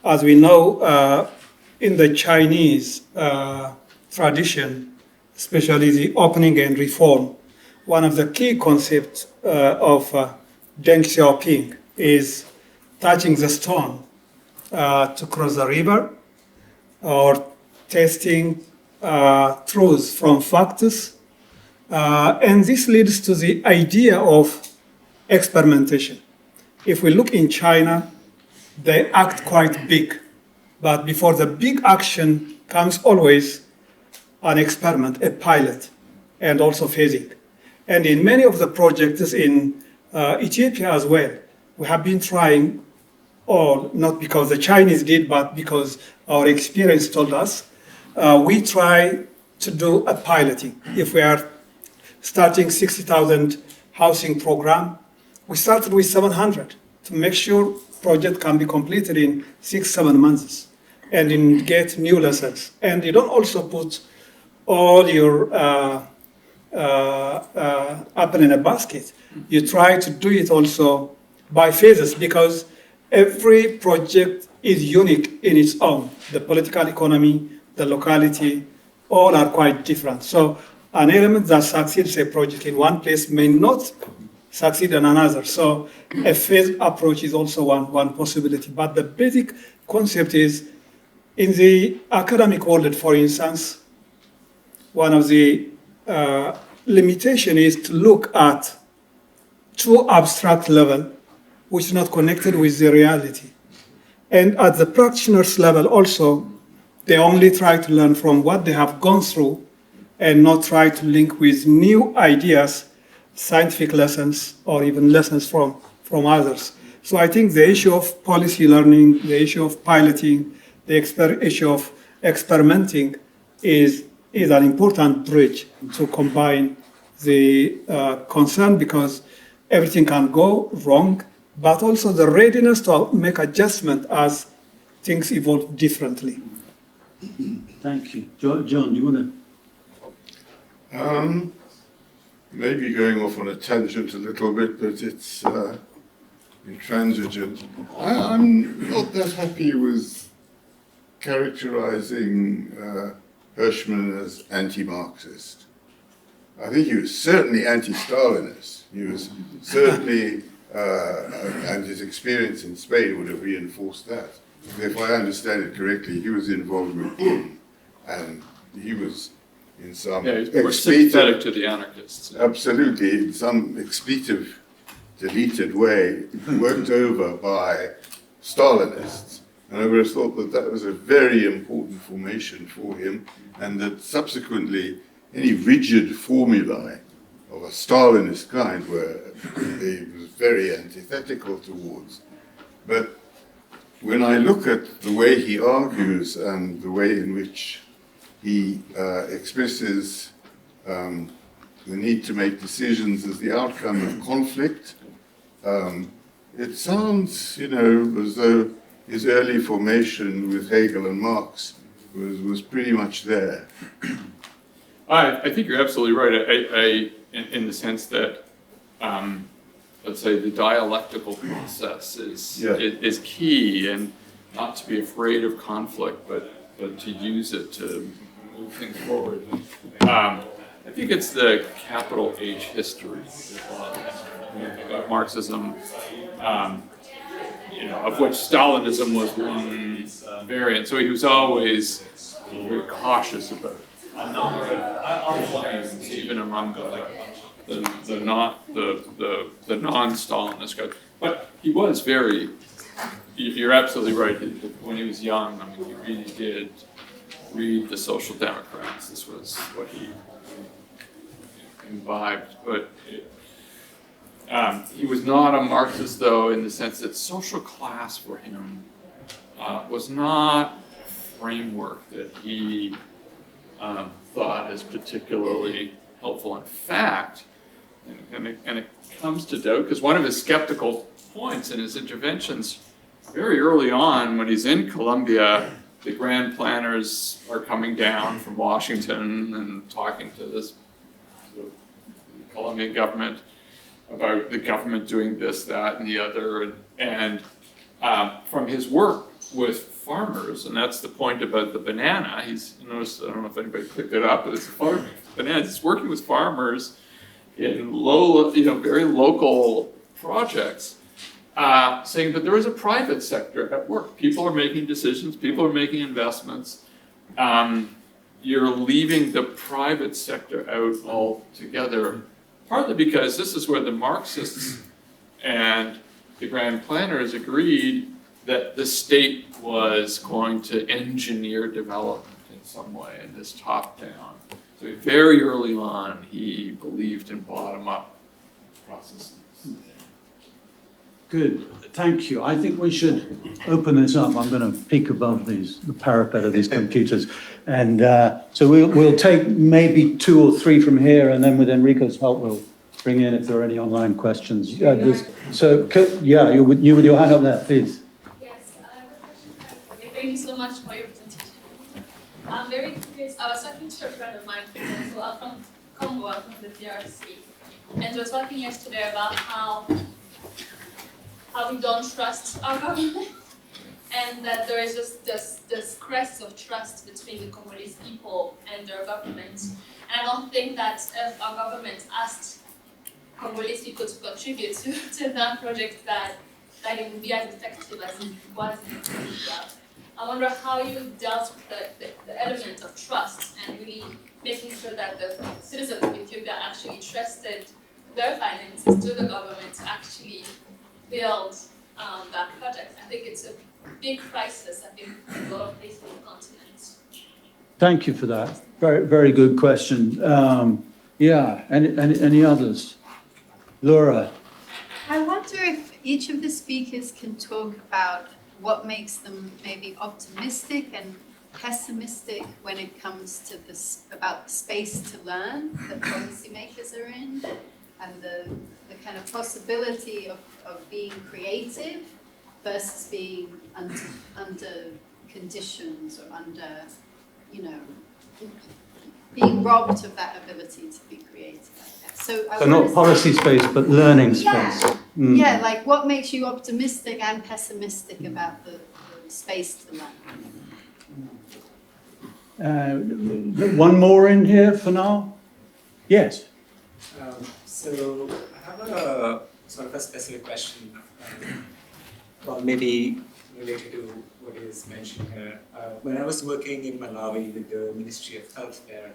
D: As we know, in the Chinese tradition, especially the opening and reform, one of the key concepts of Deng Xiaoping is touching the stone to cross the river, or testing truths from facts. And this leads to the idea of experimentation. If we look in China, they act quite big, but before the big action comes always an experiment, a pilot, and also phasing. And in many of the projects in Ethiopia as well, we have been trying, or not because the Chinese did, but because our experience told us, we try to do a piloting. If we are starting 60,000 housing program, we started with 700 to make sure project can be completed in 6-7 months, and then get new lessons. And you don't also put all your apple in a basket. You try to do it also by phases, because every project is unique in its own. The political economy, the locality, all are quite different. So an element that succeeds a project in one place may not succeed in another. So a phased approach is also one possibility. But the basic concept is, in the academic world, for instance, one of the limitation is to look at too abstract level, which is not connected with the reality. And at the practitioners level also, they only try to learn from what they have gone through, and not try to link with new ideas, scientific lessons, or even lessons from others. So I think the issue of policy learning, the issue of piloting, the issue of experimenting is an important bridge to combine the concern, because everything can go wrong, but also the readiness to make adjustment as things evolve differently.
A: Thank you. John, do you want
C: to? Maybe going off on a tangent a little bit, but it's intransigent. I'm not that happy with characterizing Hirschman as anti-Marxist. I think he was certainly anti-Stalinist. He was certainly, and his experience in Spain would have reinforced that. If I understand it correctly, he was involved with him, and he was in some
B: he's more sympathetic to the anarchists.
C: Absolutely, in some expletive, deleted way, worked over by Stalinists. And I would have thought that that was a very important formation for him, and that subsequently any rigid formulae of a Stalinist kind he was very antithetical towards. But when I look at the way he argues and the way in which he expresses the need to make decisions as the outcome of conflict, it sounds, as though his early formation with Hegel and Marx was pretty much there.
B: I think you're absolutely right. In the sense that, let's say, the dialectical process is key, and not to be afraid of conflict, but to use it to move things forward. I think it's the capital H history of Marxism, of which Stalinism was one variant. So he was always very cautious about it. A number of claims, even among the non-Stalinist guys. But he was very. You're absolutely right. When he was young, I mean, he really did read the Social Democrats. This was what he imbibed. But he was not a Marxist, though, in the sense that social class for him was not a framework that he thought as particularly helpful. In fact, and it comes to doubt, because one of his skeptical points in his interventions very early on when he's in Colombia, the grand planners are coming down from Washington and talking to this Colombian government about the government doing this, that, and the other. And from his work with farmers, and that's the point about the banana, you notice, I don't know if anybody picked it up, but it's banana. He's working with farmers in very local projects, saying that there is a private sector at work. People are making decisions, people are making investments. You're leaving the private sector out altogether, partly because this is where the Marxists and the grand planners agreed that the state was going to engineer development in some way, in this top-down. So very early on, he believed in bottom-up processes.
A: Good, thank you. I think we should open this up. I'm going to peek above the parapet of these computers. And so we'll take maybe 2 or 3 from here, and then with Enrico's help, we'll bring in if there are any online questions. You with your hand up there, please.
E: Yes, I have a question. Thank you so much for your presentation. I'm very curious. I was talking to a friend of mine who's also from Congo, from the DRC, and we were talking yesterday about how we don't trust our government, and that there is just this crisis of trust between the Congolese people and their government. And I don't think that if our government asked Congolese people to contribute to that project, that it would be as effective as it was in Ethiopia. I wonder how you dealt with the element of trust and really making sure that the citizens of Ethiopia actually trusted their finances to the government to actually build that project. I think it's a big crisis, I think, in a lot of places on the continent.
A: Thank you for that. Very, very good question. Any others? Laura.
F: I wonder if each of the speakers can talk about what makes them maybe optimistic and pessimistic when it comes to this, about the space to learn that policymakers are in, and the kind of possibility of being creative versus being under conditions or under, being robbed of that ability to be creative. So
A: not policy space, but learning space.
F: Yeah, like what makes you optimistic and pessimistic about the space to learn?
A: One more in here for now? Yes.
G: So I have a sort of a specific question, well, maybe related to what is mentioned here. When I was working in Malawi with the Ministry of Health there,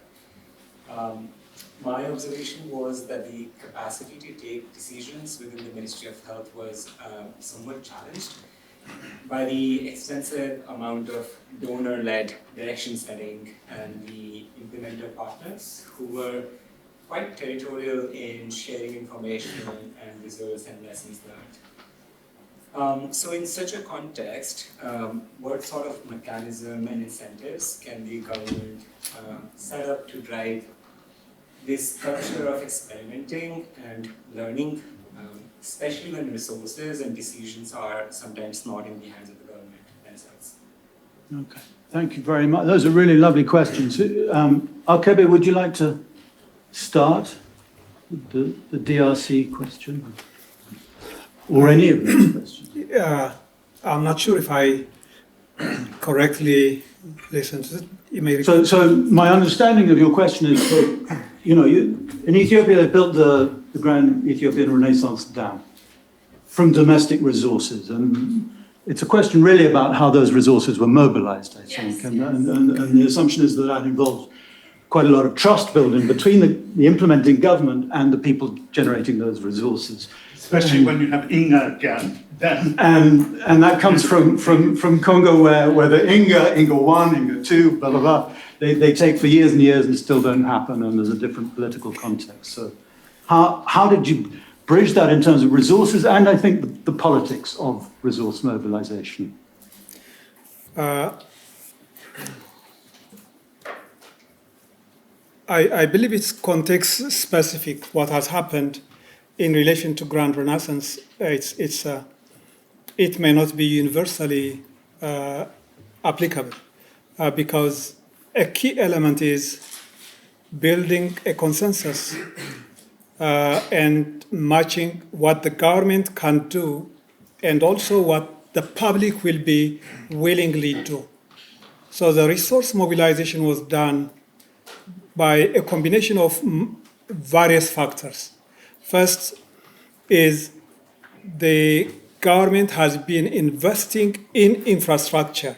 G: my observation was that the capacity to take decisions within the Ministry of Health was somewhat challenged by the extensive amount of donor-led direction setting and the implementer partners who were quite territorial in sharing information and results and lessons learned. So in such a context, what sort of mechanism and incentives can the government set up to drive this culture of experimenting and learning, especially when resources and decisions are sometimes not in the hands of the government themselves?
A: Okay, thank you very much. Those are really lovely questions. Alkebe, would you like to start with the DRC question? Or any of those questions?
D: I'm not sure if I correctly listened to it.
A: So my understanding of your question is that, in Ethiopia, they built the Grand Ethiopian Renaissance Dam from domestic resources. And it's a question really about how those resources were mobilized, I think.
E: Yes,
A: and the assumption is that that involves quite a lot of trust building between the implementing government and the people generating those resources.
H: Especially when you have Inga dam.
A: And that comes from Congo where the Inga 1, Inga 2, blah, blah, blah, they take for years and years and still don't happen, and there's a different political context. So how did you bridge that in terms of resources and I think the politics of resource mobilization?
D: I believe it's context specific what has happened in relation to Grand Renaissance. It may not be universally applicable because a key element is building a consensus and matching what the government can do and also what the public will be willingly do. So the resource mobilization was done by a combination of various factors. First is the government has been investing in infrastructure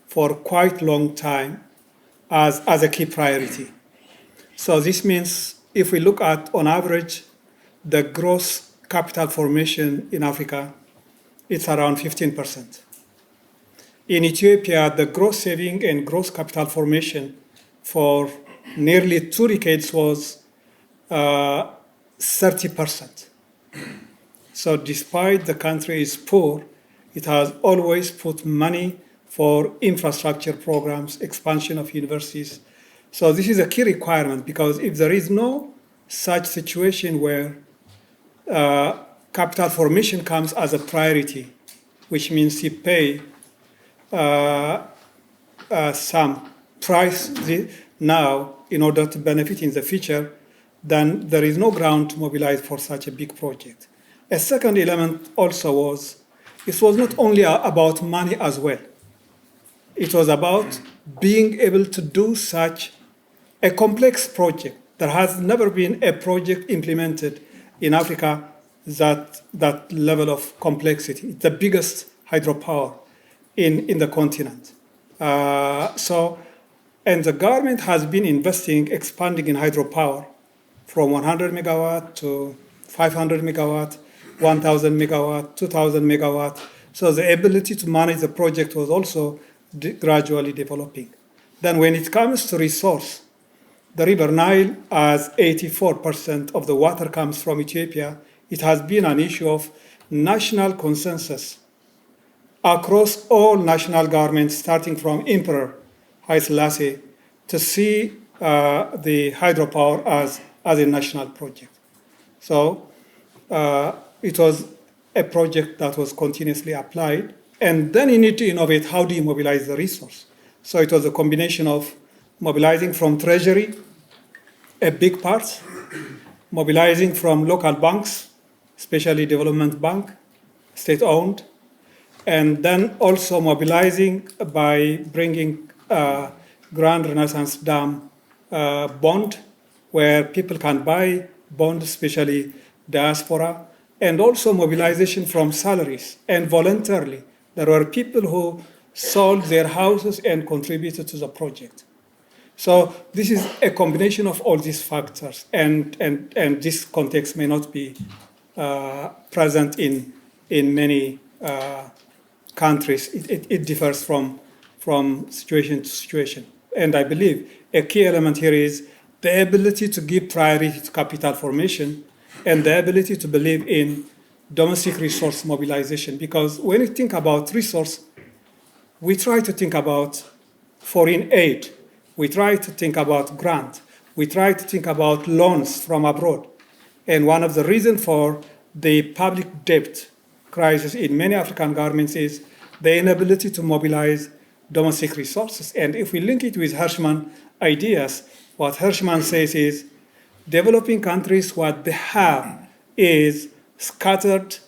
D: for quite a long time as a key priority. So this means if we look at, on average, the gross capital formation in Africa, it's around 15%. In Ethiopia, the gross saving and gross capital formation for nearly 2 decades was 30%. So despite the country is poor, it has always put money for infrastructure programs, expansion of universities. So this is a key requirement because if there is no such situation where capital formation comes as a priority, which means you pay some price now in order to benefit in the future, then there is no ground to mobilize for such a big project. A second element also was, it was not only about money as well. It was about being able to do such a complex project. There has never been a project implemented in Africa that level of complexity. It's the biggest hydropower in the continent. And the government has been investing, expanding in hydropower from 100 megawatt to 500 megawatt, 1,000 megawatt, 2,000 megawatt. So the ability to manage the project was also gradually developing. Then when it comes to resource, the River Nile, as 84% of the water comes from Ethiopia, it has been an issue of national consensus across all national governments, starting from Emperor Haile Selassie, to see the hydropower as a national project. So it was a project that was continuously applied. And then you need to innovate, how do you mobilize the resource? So it was a combination of mobilizing from treasury, a big part, mobilizing from local banks, especially Development Bank, state-owned, and then also mobilizing by bringing Grand Renaissance Dam bond, where people can buy bonds, especially diaspora, and also mobilization from salaries and voluntarily. There were people who sold their houses and contributed to the project. So this is a combination of all these factors, and this context may not be present in many countries. It differs from situation to situation. And I believe a key element here is the ability to give priority to capital formation and the ability to believe in domestic resource mobilization. Because when you think about resource, we try to think about foreign aid. We try to think about grant. We try to think about loans from abroad. And one of the reasons for the public debt crisis in many African governments is the inability to mobilize domestic resources. And if we link it with Hirschman ideas, what Hirschman says is developing countries, what they have is scattered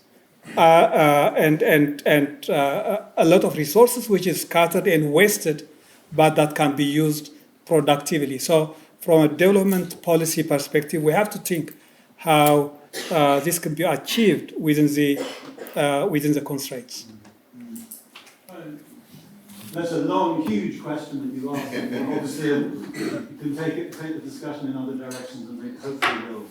D: and a lot of resources which is scattered and wasted, but that can be used productively. So from a development policy perspective, we have to think how this can be achieved within the constraints.
A: That's a long, huge question that you asked. And obviously, you can take the discussion in other directions, and they hopefully will.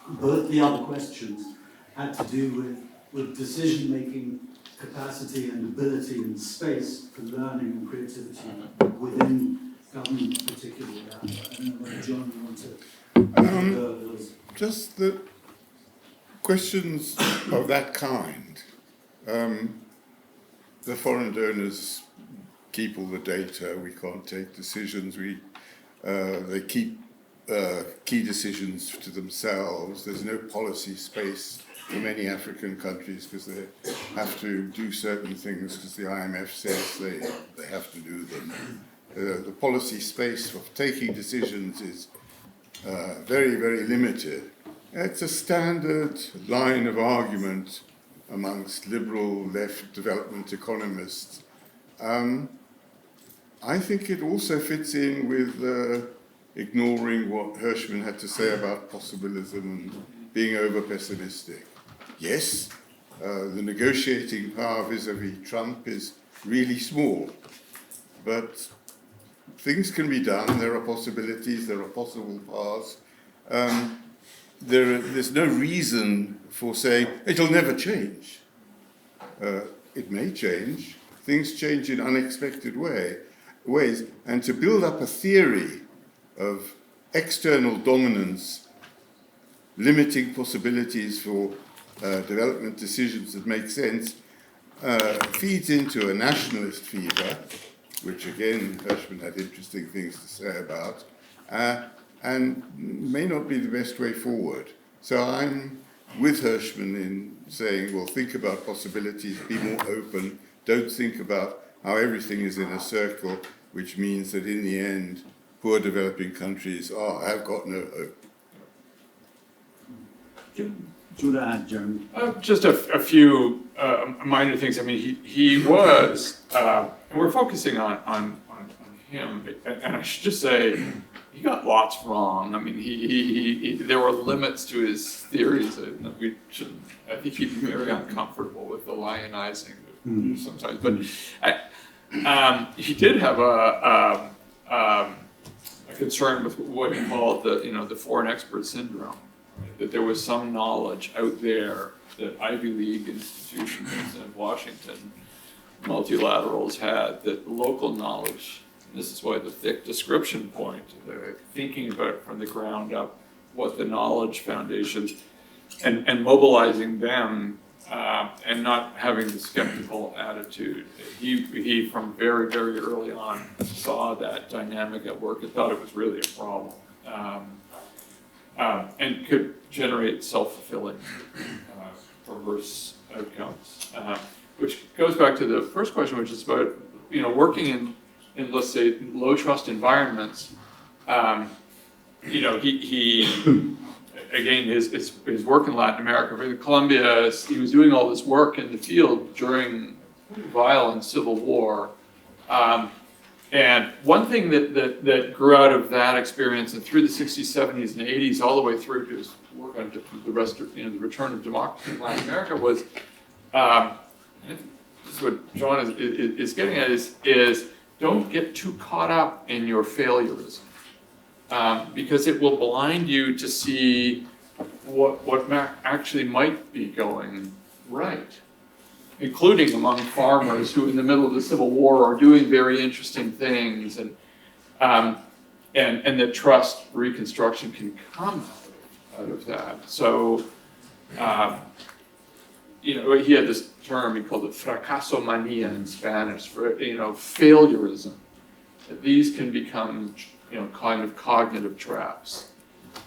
A: Both the other questions had to do with decision-making capacity and ability and space for learning and creativity within government, particularly. I don't know whether John, you want to
C: just the questions of that kind. The foreign donors keep all the data, we can't take decisions, they keep key decisions to themselves. There's no policy space for many African countries because they have to do certain things because the IMF says they have to do them. The policy space for taking decisions is very, very limited. It's a standard line of argument amongst liberal left development economists. I think it also fits in with ignoring what Hirschman had to say about possibilism and being over-pessimistic. Yes, the negotiating power vis-à-vis Trump is really small, but things can be done, there are possibilities, there are possible paths. There's no reason for saying it'll never change. It may change. Things change in unexpected ways. And to build up a theory of external dominance, limiting possibilities for development decisions that make sense, feeds into a nationalist fever, which again Hirschman had interesting things to say about, and may not be the best way forward. So I'm with Hirschman in saying, well, think about possibilities, be more open, don't think about how everything is in a circle, which means that in the end, poor developing countries have got no hope.
A: Do you want to add, Jeremy?
B: Just a few minor things. I mean, he was, and we're focusing on him, and I should just say, he got lots wrong. I mean, he there were limits to his theories. I think he'd be very uncomfortable with the lionizing sometimes. But he did have a concern with what he called the foreign expert syndrome. Right? That there was some knowledge out there that Ivy League institutions in Washington, multilaterals had, that local knowledge. This is why the thick description point, thinking about from the ground up what the knowledge foundations, and mobilizing them, and not having the skeptical attitude. He from very, very early on saw that dynamic at work and thought it was really a problem, and could generate self-fulfilling perverse outcomes. Which goes back to the first question, which is about working in let's say low trust environments. He again his work in Latin America, for Colombia, he was doing all this work in the field during violent civil war. And one thing that grew out of that experience and through the 60s, 70s, and 80s, all the way through to his work on the return of democracy in Latin America was, this is what John is getting at, is don't get too caught up in your failurism, because it will blind you to see what actually might be going right, including among farmers who in the middle of the Civil War are doing very interesting things, and that trust reconstruction can come out of that. So, he had this term, he called it fracaso mania in Spanish, for, failurism. That these can become, kind of cognitive traps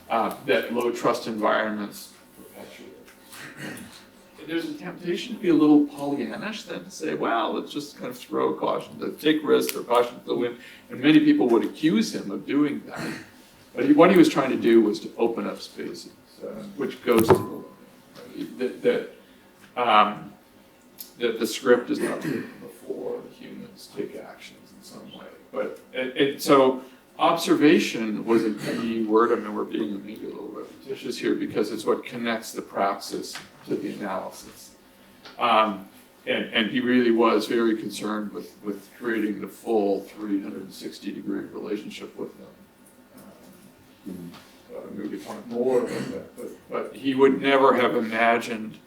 B: that low trust environments perpetuate. There's a temptation to be a little Pollyannish then to say, well, let's just kind of throw caution, to take risks or caution to the wind. And many people would accuse him of doing that. But what he was trying to do was to open up spaces, which goes to that the script is not written before the humans take actions in some way. But so observation was a key word. I mean, we're being maybe a little repetitious here because it's what connects the praxis to the analysis. And he really was very concerned with creating the full 360-degree relationship with them. We could talk more about that, but he would never have imagined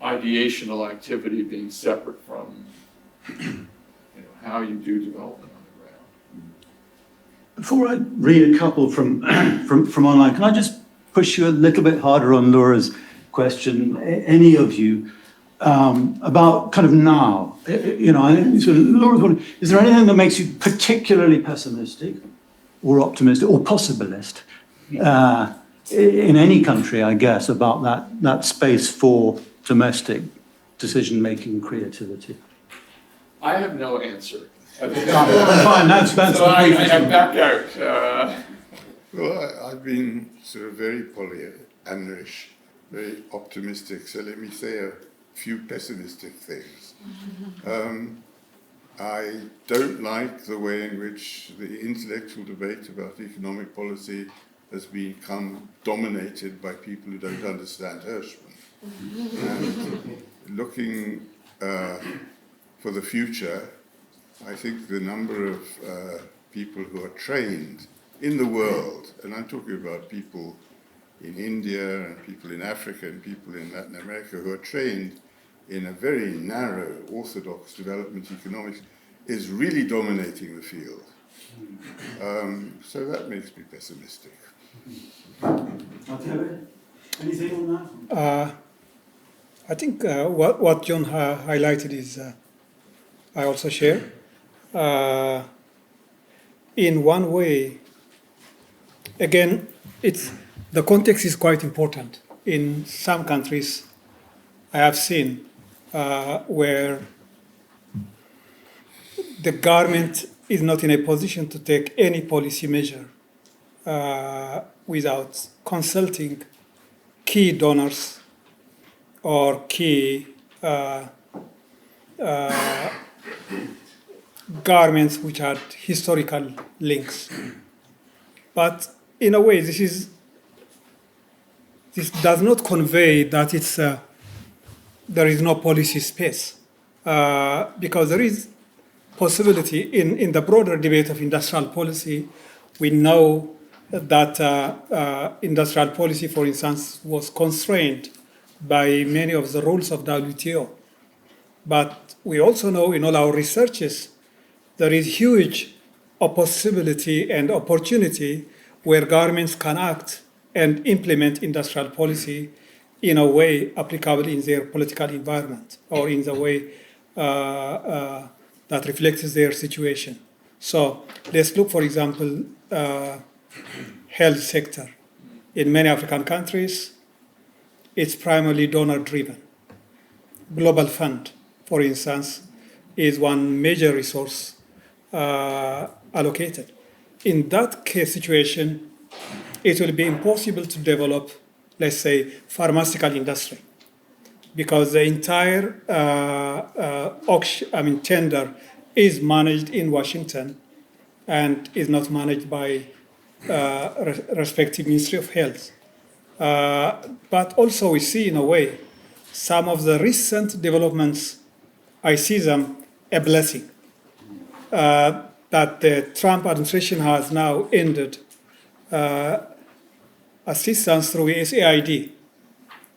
B: ideational activity being separate from how you do development on the ground.
A: Before I read a couple from online, can I just push you a little bit harder on Laura's question? Any of you about kind of now. You know, I think sort of, Laura's wondering, is there anything that makes you particularly pessimistic or optimistic or possibilist in any country, I guess, about that space for domestic decision-making creativity?
B: I have no answer.
A: Fine, that's
B: so I back out.
C: Well, I've been sort of very Pollyanna-ish, very optimistic, so let me say a few pessimistic things. I don't like the way in which the intellectual debate about economic policy has become dominated by people who don't understand Hirschman. And looking for the future, I think the number of people who are trained in the world, and I'm talking about people in India and people in Africa and people in Latin America who are trained in a very narrow orthodox development economics, is really dominating the field. So that makes me pessimistic.
A: Anything on that?
D: I think what John highlighted is I also share. In one way, again, the context is quite important. In some countries, I have seen where the government is not in a position to take any policy measure without consulting key donors or key governments which had historical links. But in a way, this does not convey that there is no policy space, because there is possibility in the broader debate of industrial policy. We know that industrial policy, for instance, was constrained by many of the rules of WTO. But we also know in all our researches, there is huge possibility and opportunity where governments can act and implement industrial policy in a way applicable in their political environment or in the way that reflects their situation. So let's look, for example, health sector. In many African countries, it's primarily donor-driven. Global Fund, for instance, is one major resource allocated. In that case situation, it will be impossible to develop, let's say, pharmaceutical industry, because the entire tender is managed in Washington and is not managed by respective Ministry of Health. But also we see, in a way, some of the recent developments, I see them a blessing. That the Trump administration has now ended assistance through USAID.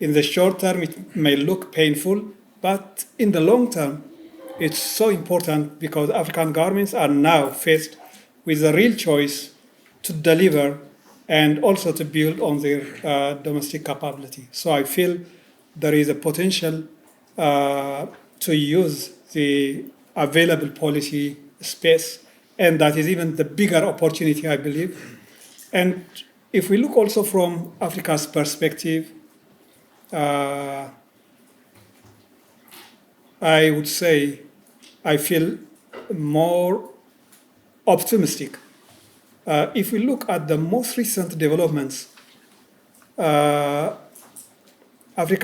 D: In the short term, it may look painful, but in the long term, it's so important because African governments are now faced with a real choice to deliver and also to build on their domestic capability. So I feel there is a potential to use the available policy space, and that is even the bigger opportunity, I believe. And if we look also from Africa's perspective, I would say I feel more optimistic. If we look at the most recent developments, Africa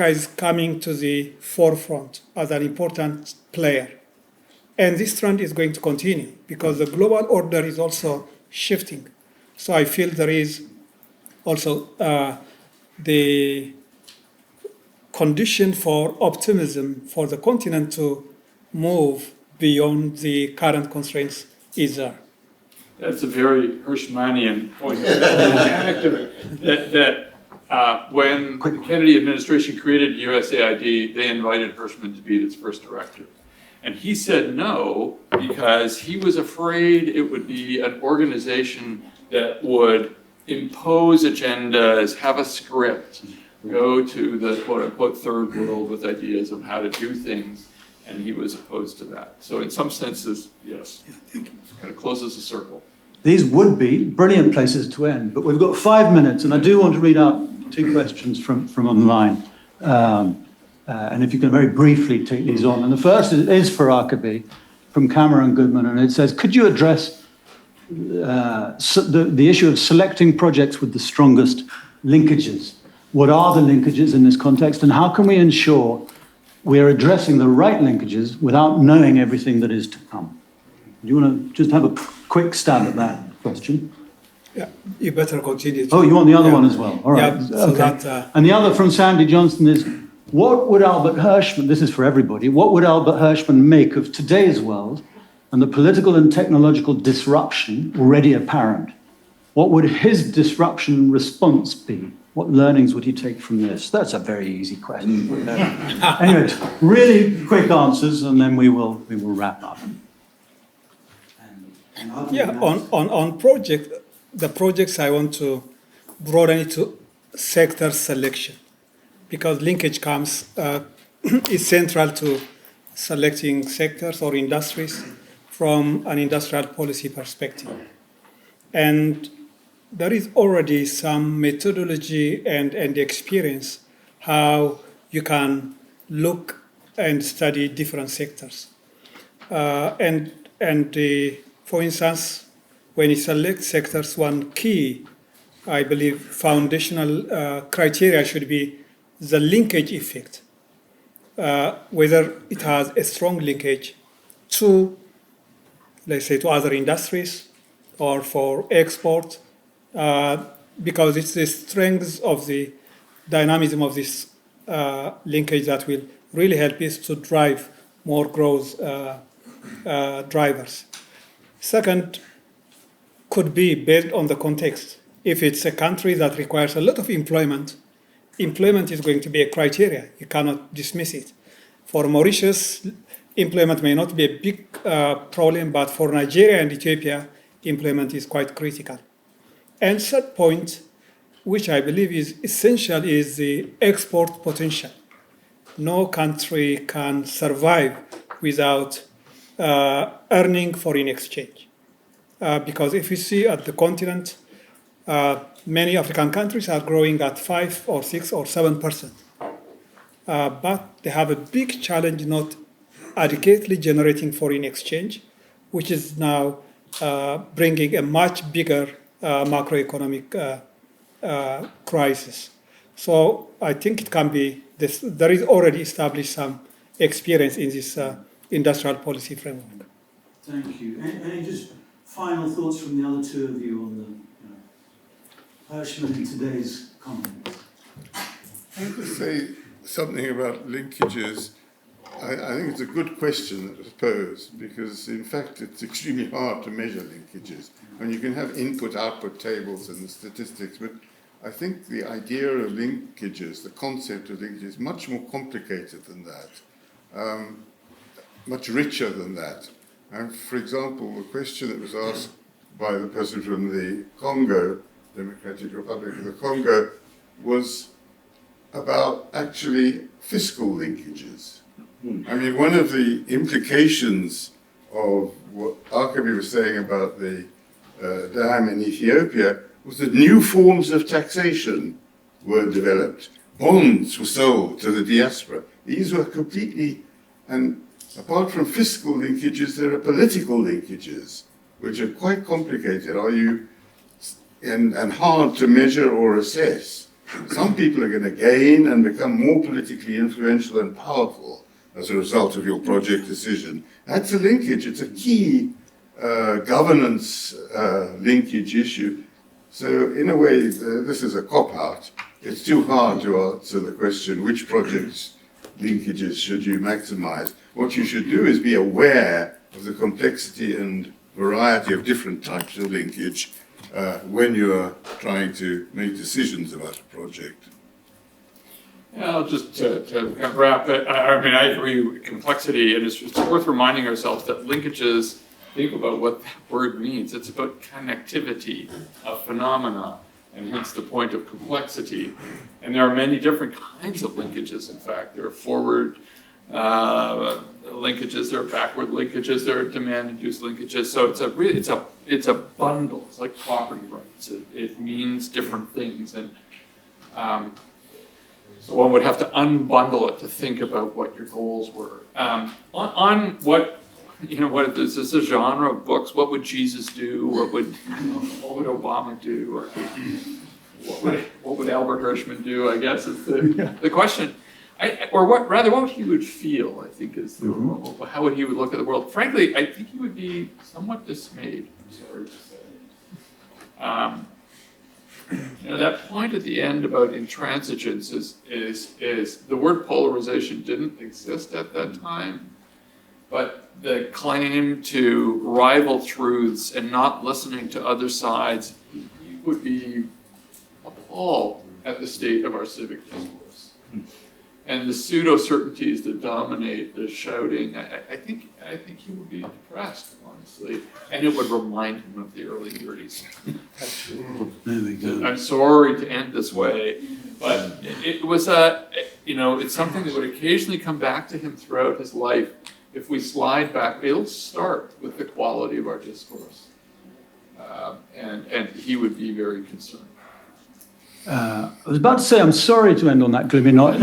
D: is coming to the forefront as an important player. And this trend is going to continue because the global order is also shifting. So I feel there is also the condition for optimism for the continent to move beyond the current constraints is there.
B: That's a very Hirschmanian point. that when the Kennedy administration created USAID, they invited Hirschman to be its first director. And he said no because he was afraid it would be an organization that would impose agendas, have a script, go to the quote-unquote third world with ideas of how to do things, and he was opposed to that. So in some senses, yes, it kind of closes the circle.
A: These would be brilliant places to end, but we've got 5 minutes, and I do want to read out 2 questions from online. And if you can very briefly take these on. And the first is for Arkaby, from Cameron Goodman, and it says, could you address the issue of selecting projects with the strongest linkages? What are the linkages in this context, and how can we ensure we're addressing the right linkages without knowing everything that is to come? Do you want to just have a quick stab at that question?
D: Yeah, you better continue.
A: Oh, you want the other one as well? All right.
D: Yeah, so
A: okay.
D: that,
A: and the other from Sandy Johnston is, what would Albert Hirschman, this is for everybody, what would Albert Hirschman make of today's world and the political and technological disruption already apparent? What would his disruption response be? What learnings would he take from this? That's a very easy question. Anyway, really quick answers, and then we will wrap up.
D: Yeah, on the projects I want to broaden it to sector selection, because linkage is central to selecting sectors or industries from an industrial policy perspective. And there is already some methodology and experience how you can look and study different sectors. For instance, when you select sectors, one key, I believe, foundational criteria should be the linkage effect, whether it has a strong linkage to, let's say, to other industries or for export, because it's the strength of the dynamism of this linkage that will really help us to drive more growth drivers. Second, could be based on the context. If it's a country that requires a lot of employment is going to be a criteria. You cannot dismiss it. For Mauritius, employment may not be a big problem, but for Nigeria and Ethiopia, employment is quite critical. And third point, which I believe is essential, is the export potential. No country can survive without earning foreign exchange. Because if you see at the continent, many African countries are growing at 5 or 6 or 7%. But they have a big challenge not adequately generating foreign exchange, which is now bringing a much bigger macroeconomic crisis. So I think it can be this. There is already established some experience in this industrial policy framework.
A: Thank you. Any just final thoughts from the other two of you on the Hirschman in today's context?
C: I have to say something about linkages. I think it's a good question that was posed, because in fact it's extremely hard to measure linkages. And you can have input-output tables and the statistics, but I think the idea of linkages, the concept of linkages, is much more complicated than that, much richer than that. And for example, the question that was asked by the person from the Congo, Democratic Republic of the Congo, was about actually fiscal linkages. I mean, one of the implications of what Arkaby was saying about the dam in Ethiopia was that new forms of taxation were developed. Bonds were sold to the diaspora. These were completely, and apart from fiscal linkages, there are political linkages, which are quite complicated. And hard to measure or assess. Some people are going to gain and become more politically influential and powerful as a result of your project decision. That's a linkage. It's a key governance linkage issue. So in a way, this is a cop-out. It's too hard to answer the question, which projects linkages should you maximize? What you should do is be aware of the complexity and variety of different types of linkage when you're trying to make decisions about a project.
B: Yeah, I'll just to wrap it. I mean, I agree with complexity, and it's worth reminding ourselves that linkages, think about what that word means. It's about connectivity of phenomena. and hence the point of complexity. And there are many different kinds of linkages, in fact. There are forward linkages, there are backward linkages, there are demand-induced linkages. So it's a bundle. It's like property rights. It means different things, and so one would have to unbundle it to think about what your goals were. On what is this a genre of books? What would Jesus do? What would Obama do? Or what would Albert Hirschman do? I guess is the question. What he would feel, I think, is how would he would look at the world. Frankly, I think he would be somewhat dismayed. I'm sorry to say. That point at the end about intransigence is the word polarization didn't exist at that time, but the claim to rival truths and not listening to other sides, he would be appalled at the state of our civic discourse. And the pseudo-certainties that dominate the shouting, I think he would be depressed, honestly. And it would remind him of the early 30s.
A: There we go.
B: I'm sorry to end this way, but it was it's something that would occasionally come back to him throughout his life. If we slide back, it'll start with the quality of our discourse. And he would be very concerned.
A: I was about to say I'm sorry to end on that gloomy note,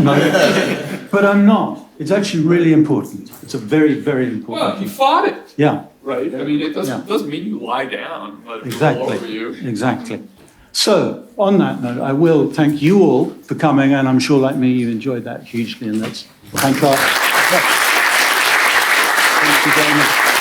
A: but I'm not. It's actually really important. It's a very, very important.
B: Well, he fought it.
A: Yeah.
B: Right? I mean, it doesn't mean you lie down, let it roll over you.
A: Exactly. So, on that note, I will thank you all for coming, and I'm sure, like me, you enjoyed that hugely, and that's thank you very much.